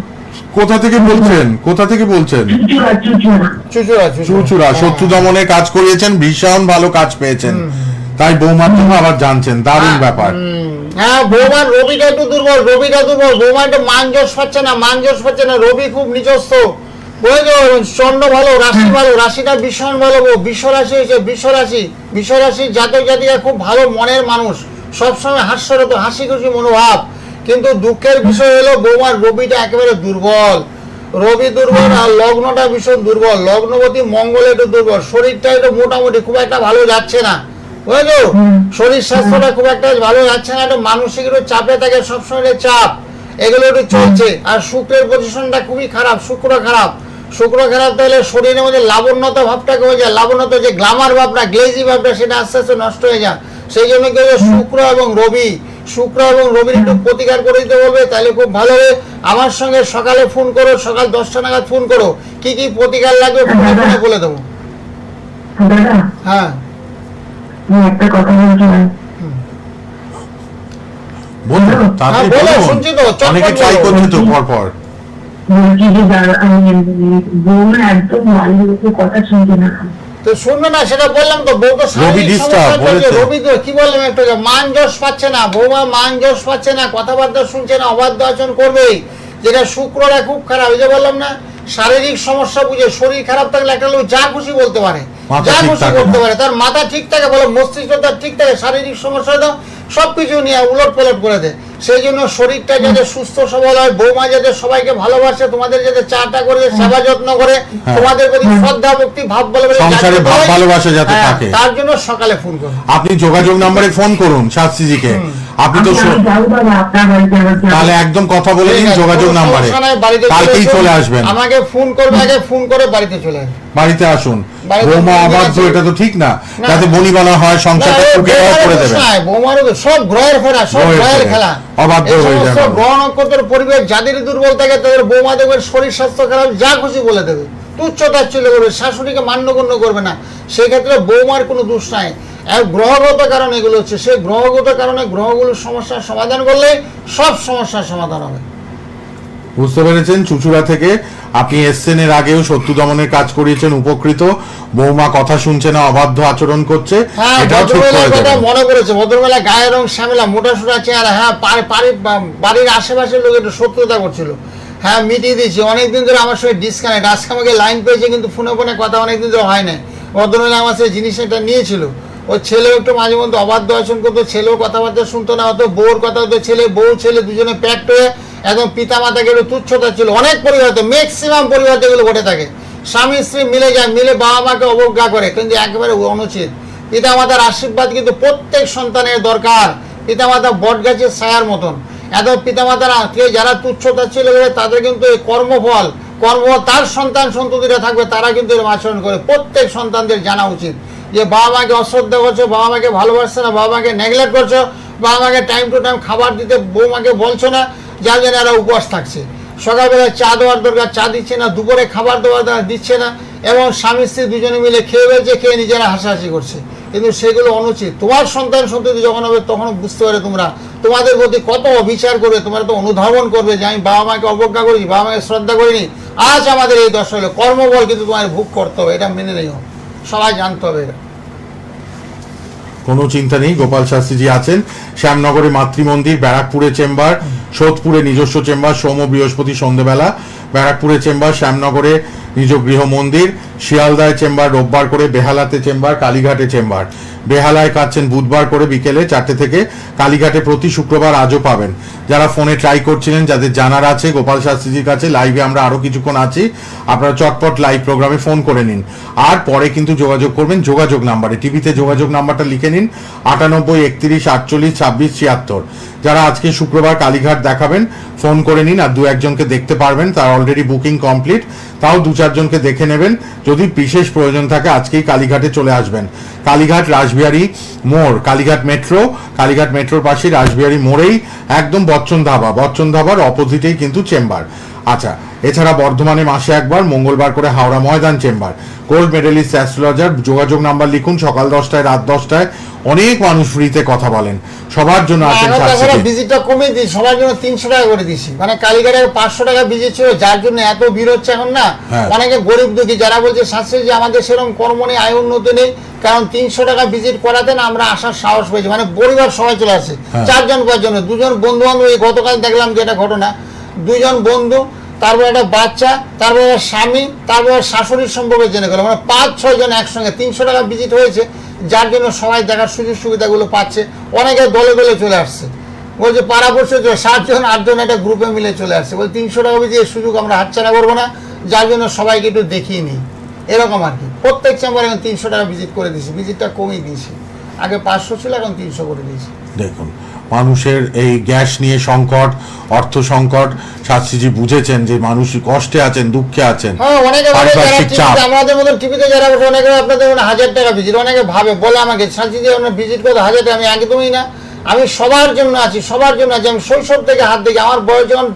কোথা থেকে বলছেন, কোথা থেকে বলছেন? চুচুড়া। চুচুড়া চুচুড়া। শত্রু দমনে কাজ করিয়েছেন, ভীষণ ভালো কাজ পেয়েছেন, তাই বৌমার জন্য আবার জানছেন, দারুণ ব্যাপার। হ্যাঁ, বৌমার রবিটা একটু দুর্বল, বৌমা একটু মানজস পাচ্ছে না, রবি খুব নিজস্ব, বুঝলো? চন্দ্র ভালো, রাশি ভালো, রাশিটা ভীষণ ভালো, বিশ্ব রাশি হয়েছে, বিশ্ব রাশির জাতক জাতিকা খুব ভালো মনের মানুষ, সবসময় হাস্যরত, হাসি খুশি মনোভাব। কিন্তু দুঃখের বিষয় হলো বৌমার রবিটা একেবারে দুর্বল, রবি দুর্বল, আর লগ্নটা ভীষণ দুর্বল, লগ্নপতি মঙ্গল একটু দুর্বল, শরীরটা একটু মোটামুটি খুব একটা ভালো যাচ্ছে না, বুঝলো? শরীর স্বাস্থ্যটা খুব একটা ভালো যাচ্ছে না, একটু মানসিক একটু চাপে থাকে, সবসময় একটু চাপ, এগুলো একটু চলছে। আর শুক্রের পজিশনটা খুবই খারাপ, শুক্র খারাপ, তাহলে শরীরের মধ্যে লাবণ্যতা ভাবটা কমে যায়, লাবণ্যতা যে গ্লামার ভাবটা, গ্লেজি ভাবটা, সেটা আস্তে আস্তে নষ্ট হয়ে যায়। সেই জন্য কি হচ্ছে, শুক্র এবং রবির একটু প্রতিকার করে দিতে বলবে, তাহলে খুব ভালো হবে। আমার সঙ্গে সকালে ফোন করো, সকাল 10টা নাগাদ ফোন করো, কি কি প্রতিকার লাগবে ফোনে বলে দেবো। দাদা, হ্যাঁ আমি একটা কথা বলছি। বলুন, তাড়াতাড়ি বলো, বলুন। শুনছি তো, চটপট অনেকে ট্রাই বলো। করছে তো পর। বলছি যে দাদা, আমি বৌমা একদম বাড়ির লোকের কথা শুনছে না। তো শুনবে না, সেটা বললাম তো, বউ তো শারীরিক disturb সমস্যা চলছে, বলেছে। রবি তো কি বললাম একটু আগে, মান যশ পাচ্ছে না, বৌমা মান যশ পাচ্ছে না, কথাবার্তা শুনছে না, অবাধ্য আচরণ করবেই, যেটা শুক্রটা খুব খারাপ। এই যে বললাম না, শারীরিক সমস্যা বুঝে, শরীর খারাপ থাকলে একটা লোক যা খুশি বলতে পারে, মাথা যা ঠিক খুশি থাকে করতে না। পারে, তার মাথা ঠিক থাকে, বলো মস্তিষ্ক তার ঠিক থাকে, শারীরিক সমস্যা তো সবকিছু নিয়ে উলট পালট করে দেয়। সেই জন্য শরীরটা যাতে সুস্থ সবল হয়, বৌমা যাতে সবাইকে ভালোবাসে, তোমাদের যাতে চাটা করে সেবা যত্ন করে, তোমাদের প্রতি শ্রদ্ধা ভক্তি ভাব ভালোবাসা সংসারে যাতে ভাব হয়, ভালোবাসা যাতে হ্যাঁ, থাকে। তার জন্য সকালে ফোন করুন। আপনি যোগাযোগ নাম্বারে ফোন করুন শাস্ত্রীজিকে, আপনি তো আমি যাবো দাদা আপনার বাড়িতে, আমার যাবো। তাহলে একদম কথা বলে নিন ঠিক আছে, যোগাযোগ কোনো নাম্বারে, সমস্যা নাই, বাড়িতে কালকেই এসো, চলে আসবেন, আমাকে ফোন করবে, আগে ফোন করে বাড়িতে চলে আসবে। বাড়িতে আসুন। বাড়িতে বৌমা ফোন অবাধ্য, আছে। এটা তো ঠিক না, না। যাতে বনিবনা হয়, সংসারটা সুখে করে দেবেন। বৌমারও তো সব গ্রহের ফেরা, সব গ্রহের গ্রহের ফেরা, খেলা, অবাধ্য এই হয়ে সমস্ত যাবে। গ্রহ নক্ষত্রের পরিবেশ যাদের দুর্বল থাকে, তাদের বৌমা দেখবে শরীর স্বাস্থ্য খারাপ, যা খুশি বলে দেবে, তুচ্ছতাচ্ছিল্য করবে, শাশুড়িকে মান্যগণ্য করবে না। সেই ক্ষেত্রে বৌমার কোনো দোষ নাই, গ্রহগত কারণ এগুলো হচ্ছে, সেই গ্রহগত কারণে গ্রহগুলোর সমস্যার সমাধান করলে সব সমস্যার সমাধান হবে। বুঝতে পেরেছেন? চুচুড়া থেকে আপনি এসছেন, এর আগেও শত্রু দমনের কাজ করিয়েছেন, উপকৃত। বৌমা কথা শুনছে না, অবাধ্য আচরণ করছে, হ্যাঁ, এটাও ঠিক করে ভদ্রবেলার কথা দেবেন। মনে করেছে, ভদ্রবেলা গায়ের রং শ্যামেলা, মোটা সোটা চেহারা, হ্যাঁ বাড়ির আশেপাশের লোক একটু শত্রুতা করছিল, হ্যাঁ মিটিয়ে দিয়েছি, অনেকদিন ধরে আমার সঙ্গে ডিসকানেক্ট, আজকে আমাকে লাইন পেয়েছে কিন্তু ফোনে ফোনে কথা অনেকদিন ধরে হয় না। ভদ্রমহিলা আমার সাথে জিনিসটা নিয়েছিল, ওর ছেলেও একটু মাঝে মধ্যে অবাধ্য আচরণ করতো, ছেলেও কথাবার্তা শুনতো না, হতো বউর কথা হতো, বউ ছেলে দুজনে প্যাক্ট হয়ে একদম পিতা মাতাকে একটু তুচ্ছতা ছিল। অনেক পরিবার, ম্যাক্সিমাম পরিবার যেগুলো ঘটে থাকে, স্বামী স্ত্রী মিলে যায়, মিলে বাবা মাকে অবজ্ঞা করে, কিন্তু একেবারে অনুচিত। পিতা মাতার আশীর্বাদ কিন্তু প্রত্যেক সন্তানের দরকার, পিতা মাতা বট গাছের ছায়ার মতন। এত পিতা মাতারা যারা তুচ্ছতা ছিল তাদের কিন্তু এই কর্মফল তার সন্তান সন্ততিরা থাকবে, তারা কিন্তু এরকম আচরণ করে। প্রত্যেক সন্তানদের জানা উচিত যে বাবা মাকে অশ্রদ্ধা করছো, বাবা মাকে ভালোবাসছে না, বাবা মাকে নেগলেক্ট করছো, বাবা মাকে টাইম টু টাইম খাবার দিতে বৌমাকে বলছো না, যার জন্য এরা উপবাস থাকছে। সকালবেলা চা দেওয়ার দরকার চা দিচ্ছে না, দুপুরে খাবার দেওয়ার দরকার দিচ্ছে না, এবং স্বামী স্ত্রী দুজনে মিলে খেয়ে ফেলছে, খেয়ে নিজেরা হাসাহাসি করছে, কিন্তু সেগুলো অনুচিত। তোমার সন্তান সন্ততি যখন হবে তখন বুঝতে পারে তোমরা তোমাদের প্রতি কত অবিচার করবে, তোমরা তো অনুধাবন করবে যে আমি বাবা মাকে অবজ্ঞা করেছি, বাবা মাকে শ্রদ্ধা করিনি। আজ আমাদের এই দশা হলো কর্মবল কিন্তু তোমার ভোগ করতে হবে, এটা মেনে নিও, সবাই জানতে হবে এটা। কোনো চিন্তা নেই, গোপাল শাস্ত্রীজি আছেন শ্যামনগরে মাতৃমন্দির, ব্যারাকপুরে চেম্বার, সোদপুরে নিজস্ব চেম্বার, সোম ও বৃহস্পতি সন্ধ্যেবেলা, ব্যারাকপুরে চেম্বার, শ্যামনগরে নিজ গৃহ মন্দির, শিয়ালদায় চেম্বার রোববার করে, বেহালাতে চেম্বার, কালীঘাটে চেম্বার। বেহালায় কাটছেন বুধবার করে বিকেলে 4টে থেকে, কালীঘাটে প্রতি শুক্রবার আজও পাবেন। যারা ফোনে ট্রাই করছিলেন, যাদের জানার আছে গোপাল শাস্ত্রীজির কাছে, লাইভে আমরা আরও কিছুক্ষণ আছি, আপনারা চটপট লাইভ প্রোগ্রামে ফোন করে নিন, আর পরে কিন্তু যোগাযোগ করবেন যোগাযোগ নাম্বারে। টিভিতে যোগাযোগ নাম্বারটা লিখে নিন 98 31 48 26 76। যারা আজকে শুক্রবার কালীঘাট দেখাবেন ফোন করে নিন, আর 2-1 জনকে দেখতে পারবেন, তার অলরেডি বুকিং কমপ্লিট, তাও 2-4 জনকে দেখে নেবেন। যদি বিশেষ প্রয়োজন থাকে আজকেই কালীঘাটে চলে আসবেন। কালীঘাট রাসবিহারী মোড়, কালীঘাট মেট্রোর পাশে রাসবিহারী মোড়েই একদম বচ্চন ধাবার অপোজিটেই কিন্তু চেম্বার। আচ্ছা, এছাড়া বর্ধমানে মাসে একবার, মঙ্গলবার করে Howrah Maidan chamber. Gold medalist astrologer, যোগাযোগ নাম্বার লিখুন, সকাল 10টায় রাত 10টায়। অনেক মানুষ ফ্রিতে কথা বলেন, সবার জন্য আছেন। ভিজিটটা কমিয়ে দিই, সবার জন্য 300 টাকা করে দিছি, মানে কালীঘাটে 500 টাকা ভিজিট ছিল, যার জন্য এত ভিড় হচ্ছে এখন না। অনেকে গরিব দুঃখী যারা বলছে শাস্ত্রী যে আমাদের সেরকম কর্ম নেই, আয় উন্নতি নেই, কারণ 300 টাকা ভিজিট করাতে না আমরা আসার সাহস পেয়েছি, মানে পরিবার সবাই চলে আসে, 4 জন 5 জন, 2 জন বন্ধু বান্ধব। এই গতকাল দেখলাম যে এটা ঘটনা, 2 জন বন্ধু, তারপর একটা বাচ্চা, তারপর একটা স্বামী, তারপর শাশুড়ির সম্পর্কে জেনে গেল, মানে 5-6 জন একসঙ্গে 300 টাকা ভিজিট হয়েছে, যার জন্য সবাই দেখার সুযোগ সুবিধাগুলো পাচ্ছে। অনেকে দলে দলে চলে আসছে, বলছে পাড়াপড়শি 7 জন 8 জন একটা গ্রুপে মিলে চলে আসছে, বলছে 300 টাকা ভিজিট এই সুযোগ আমরা হাতছাড়া করবো না, যার জন্য সবাইকে একটু দেখিয়ে নিই, এরকম আর কি। প্রত্যেক চেম্বারে এখন 300 টাকা ভিজিট করে দিয়েছি, ভিজিটটা কমিয়ে দিয়েছি, আগে 500 ছিল, এখন 300 করে দিয়েছি। দেখুন, মানুষের এই গ্যাস নিয়ে সংকট, অর্থ সংকট, শাস্ত্রীজি বুঝেছেন যে মানুষ কষ্টে আছেন, দুঃখে আছেন। আমাদের মতন টিভিতে যারা বসে, অনেকে আপনাদের 1000 টাকা ভিজিট, অনেকে ভাবে বলে আমাকে শাস্ত্রীজি আপনার ভিজিট করতে 1000 টাকা, আমি একদমই না, আমি সবার জন্য আছি, আমি শৈশব থেকে হাত দেখি, আমার বয়স যখন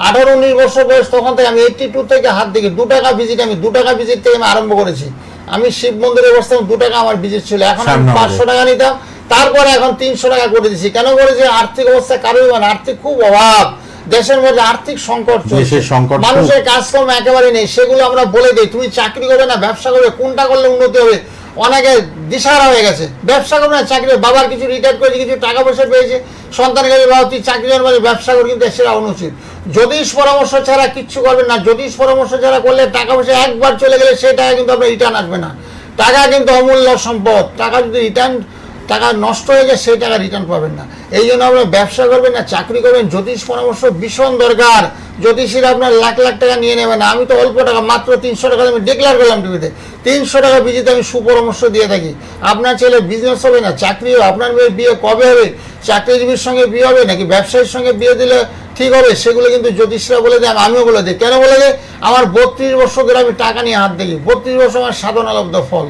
18-19 বছর বয়স, তখন থেকে আমি 82 থেকে হাত দেখি 2 টাকা ভিজিট, আমি 2 টাকা ভিজিট থেকে আমি আরম্ভ করেছি। আমি শিব মন্দিরে বসতাম, 2 টাকা আমার ভিজিট ছিল, এখন আমি 500 টাকা নিতাম, তারপরে এখন 300 টাকা করে দিচ্ছি। কেন করেছি? আর্থিক অবস্থা কারোই মানে, আর্থিক খুব অভাব, দেশের মধ্যে আর্থিক সংকট চলছে, মানুষের কাজকর্ম একেবারে নেই। সেগুলো আমরা বলে দিই, তুমি চাকরি করবে না ব্যবসা করবে, কোনটা করলে উন্নতি হবে? অনেকে দিশাহারা হয়ে গেছে, ব্যবসা করবে না চাকরি, বাবার কিছু রিটায়ার করেছে, কিছু টাকা পয়সা পেয়েছে, সন্তানের কাছে বাবা তুই চাকরি করবে ব্যবসা কর, কিন্তু সেটা অনুচিত। জ্যোতিষ পরামর্শ ছাড়া কিচ্ছু করবেন না। জ্যোতিষ পরামর্শ ছাড়া করলে টাকা পয়সা একবার চলে গেলে সেই টাকা কিন্তু আপনার রিটার্ন আসবে না। টাকা কিন্তু অমূল্য সম্পদ, টাকা যদি টাকা নষ্ট হয়ে যায় সেই টাকা রিটার্ন পাবেন না। এই জন্য আপনার ব্যবসা করবেন না চাকরি করবেন, জ্যোতিষ পরামর্শ ভীষণ দরকার। জ্যোতিষীরা আপনার লাখ লাখ টাকা নিয়ে নেবে না। আমি তো অল্প টাকা, মাত্র 300 টাকা আমি ডিক্লেয়ার করলাম টিভিতে, 300 টাকা ভিজিতে আমি সুপরামর্শ দিয়ে থাকি। আপনার ছেলে বিজনেস হবে না, চাকরি হবে, আপনার মেয়ের বিয়ে কবে হবে, চাকরিজীবীর সঙ্গে বিয়ে হবে নাকি ব্যবসায়ীর সঙ্গে বিয়ে দিলে ঠিক হবে, সেগুলো কিন্তু জ্যোতিষরা বলে দেয়, আমিও বলে দিই। কেন বলে দেয়? আমার 32 বছর ধরে আমি টাকা নিয়ে হাত দেখি, 32 বছর আমার সাধনালব্ধ ফল।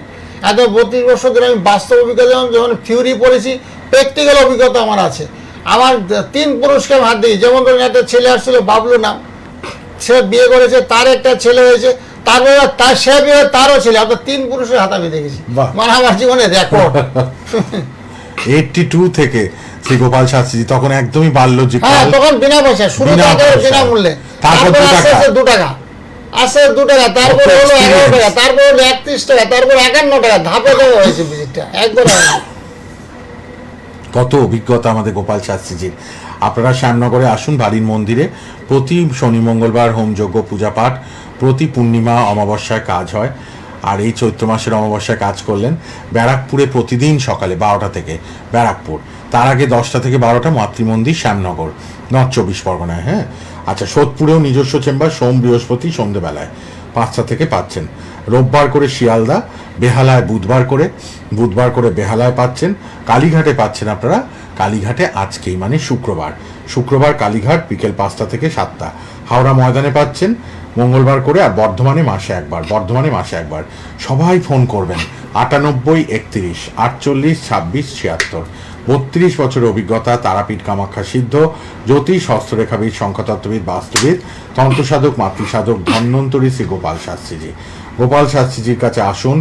এত 32 বছর ধরে আমি বাস্তব অভিজ্ঞতা, যখন থিওরি পড়েছি, প্র্যাকটিক্যাল অভিজ্ঞতা আমার আছে। আমার 3 পুরুষকে হাত দিই। যেমন ধরুন একটা ছেলে আসছিল বাবলু নাম, সে বিয়ে করেছে, তার একটা ছেলে হয়েছে, তারপরে তার সে বিয়ে, তারও ছেলে, অর্থাৎ 3 পুরুষের হাত আমি দেখেছি, মানে আমার জীবনে রেকর্ড। 82 থেকে শ্রী গোপাল শাস্ত্রী তখন একদমই বাল্যজীব, হ্যাঁ তখন বিনা পয়সা, শুরু বিনামূল্যে, তারপর 2 টাকা আসে, 2 টাকা, তারপরে হলো 11 টাকা, তারপরে হলো 31 টাকা, তারপরে 51 টাকা, ধাপে ধাপে হয়েছে ভিজিটটা, একবার। কত অভিজ্ঞতা আমাদের গোপাল শাস্ত্রীজির। আপনারা শ্যামনগরে আসুন, বাড়ির মন্দিরে প্রতি শনি মঙ্গলবার হোমযজ্ঞ পূজা পাঠ, প্রতি পূর্ণিমা অমাবস্যায় কাজ হয়। আর এই চৈত্র মাসের অমাবস্যায় কাজ করলেন। ব্যারাকপুরে প্রতিদিন সকালে 12টা থেকে ব্যারাকপুর, তার আগে 10টা থেকে 12টা মাতৃমন্দির শ্যামনগর, নর্থ 24 পরগনায়। হ্যাঁ, আচ্ছা, সোদপুরেও নিজস্ব চেম্বার সোম বৃহস্পতি সন্ধ্যেবেলায় 5টা থেকে পাচ্ছেন। রোববার করে শিয়ালদা, বেহালায় বুধবার করে বেহালায় পাচ্ছেন। কালীঘাটে পাচ্ছেন আপনারা, কালীঘাটে আজকেই মানে শুক্রবার কালীঘাট বিকেল 5টা থেকে 7টা। হাওড়া ময়দানে পাচ্ছেন মঙ্গলবার করে, আর বর্ধমানে মাসে একবার। সবাই ফোন করবেন 98 31 48 26 76। 32 বছরের অভিজ্ঞতা, তারাপীঠ কামাখ্যা সিদ্ধ, জ্যোতিষ, হস্তরেখাবিদ, সংখ্যাতত্ত্ববিদ, বাস্তুবিদ, তন্ত্রসাধক, মাতৃসাধক, ধন্বন্তরী শ্রী গোপাল শাস্ত্রীজি। গোপাল শাস্ত্রীজির কাছে আসুন।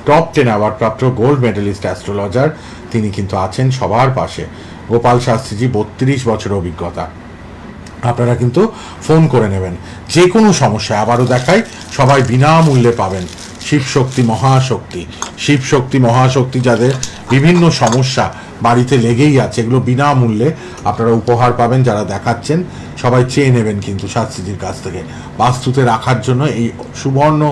টপ 10 অ্যাওয়ার্ড প্রাপ্ত গোল্ড মেডেলিস্ট অ্যাস্ট্রোলজার, তিনি কিন্তু আছেন সবার পাশে। গোপাল শাস্ত্রীজি 32 বছরের অভিজ্ঞতা। আপনারা কিন্তু ফোন করে নেবেন যে কোনো সমস্যা। আবারও দেখাই, সবাই বিনামূল্যে পাবেন। শিবশক্তি মহাশক্তি যাদের বিভিন্ন সমস্যা বাড়িতে লেগেই আছে, এগুলো বিনামূল্যে আপনারা উপহার পাবেন। যারা দেখাচ্ছেন সবাই চেয়ে নেবেন কিন্তু শাস্ত্রীজির কাছ থেকে বাস্তুতে রাখার জন্য এই সুবর্ণ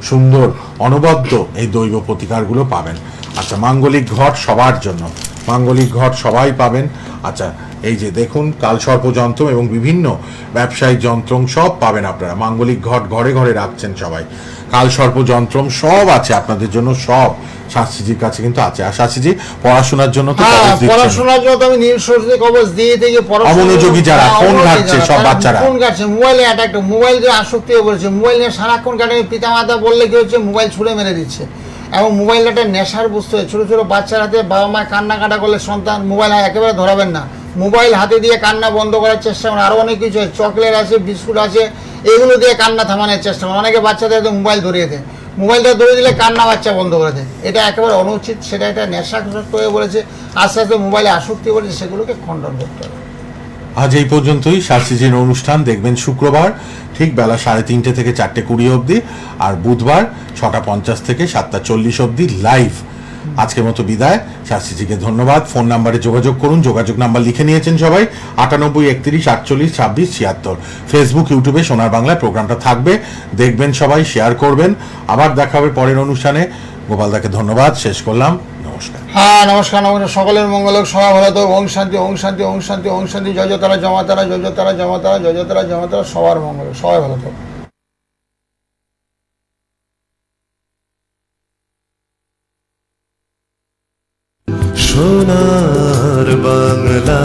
সুন্দর অনবদ্য এই দৈব প্রতিকারগুলো পাবেন। আচ্ছা, মাঙ্গলিক ঘট সবার জন্য, মাঙ্গলিক ঘট সবাই পাবেন। আচ্ছা, এই যে দেখুন, কালসর্প যন্ত্র এবং বিভিন্ন ব্যবসায়িক যন্ত্র সব পাবেন আপনারা। মাঙ্গলিক ঘট ঘরে ঘরে রাখছেন সবাই, কালসর্প যন্ত্র সব আছে আপনাদের জন্য, সব শাস্ত্রীজির কাছে কিন্তু আছে। আর শাস্ত্রীজি পড়াশোনার জন্য তো পড়াশোনার জন্য আমি নীল সরস্বতী কবচ দিয়ে থেকে অমনোযোগী যারা ফোন ঘাটছে, সব বাচ্চারা ফোন ঘাটছে, মোবাইলে অ্যাটাক, মোবাইল যে আসক্তি হয়ে পড়েছে, মোবাইল নিয়ে সারাক্ষণ কাটে। পিতামাতা বললে কি হচ্ছে, মোবাইল ছুঁড়ে মেরে দিচ্ছে। এবং মোবাইল একটা নেশার বস্তু। ছোটো ছোটো বাচ্চার হাতে বাবা মা কান্না করলে সন্তান মোবাইল একেবারে ধরাবেন না। মোবাইল হাতে দিয়ে কান্না বন্ধ করার চেষ্টা করুন। আরও অনেক কিছু আছে, চকলেট আছে, বিস্কুট আছে, এগুলো দিয়ে কান্না থামানোর চেষ্টা করুন। অনেকে বাচ্চাদের মোবাইল ধরিয়ে দেয়, মোবাইলটা ধরে দিলে কান্না বাচ্চা বন্ধ করে দেয়। এটা একেবারে অনুচিত, সেটা একটা নেশাগ্রস্ত হয়ে বলেছে। আস্তে আস্তে মোবাইলে আসক্তি বলেছে, সেগুলোকে খণ্ডন করতে হবে। আজ এই পর্যন্তই। শাস্ত্রীজির অনুষ্ঠান দেখবেন শুক্রবার ঠিক বেলা 3:30 থেকে 4:20 অবধি, আর বুধবার 6:50 থেকে 7:40 অবধি লাইভ। আজকের মতো বিদায়। শাস্ত্রীজিকে ধন্যবাদ। ফোন নাম্বারে যোগাযোগ করুন, যোগাযোগ নাম্বার লিখে নিয়েছেন সবাই, 98 31 48 26 76। ফেসবুক, ইউটিউবে সোনার বাংলায় প্রোগ্রামটা থাকবে, দেখবেন সবাই, শেয়ার করবেন। আবার দেখা হবে পরের অনুষ্ঠানে। গোপালদাকে ধন্যবাদ, শেষ করলাম। নমস্কার। হ্যাঁ, নমস্কার। সকলের মঙ্গল হোক, সবাই ভালো তো। ওং শান্তি, ওং শান্তি, ওং শান্তি, ওং শান্তি। জয় জয় তারা, জমাতারা, জয় জয় তারা, জমাতারা, জয় জয় তারা, জমাতারা। সবার মঙ্গল, সবাই ভালো তো। সোনার বাংলা।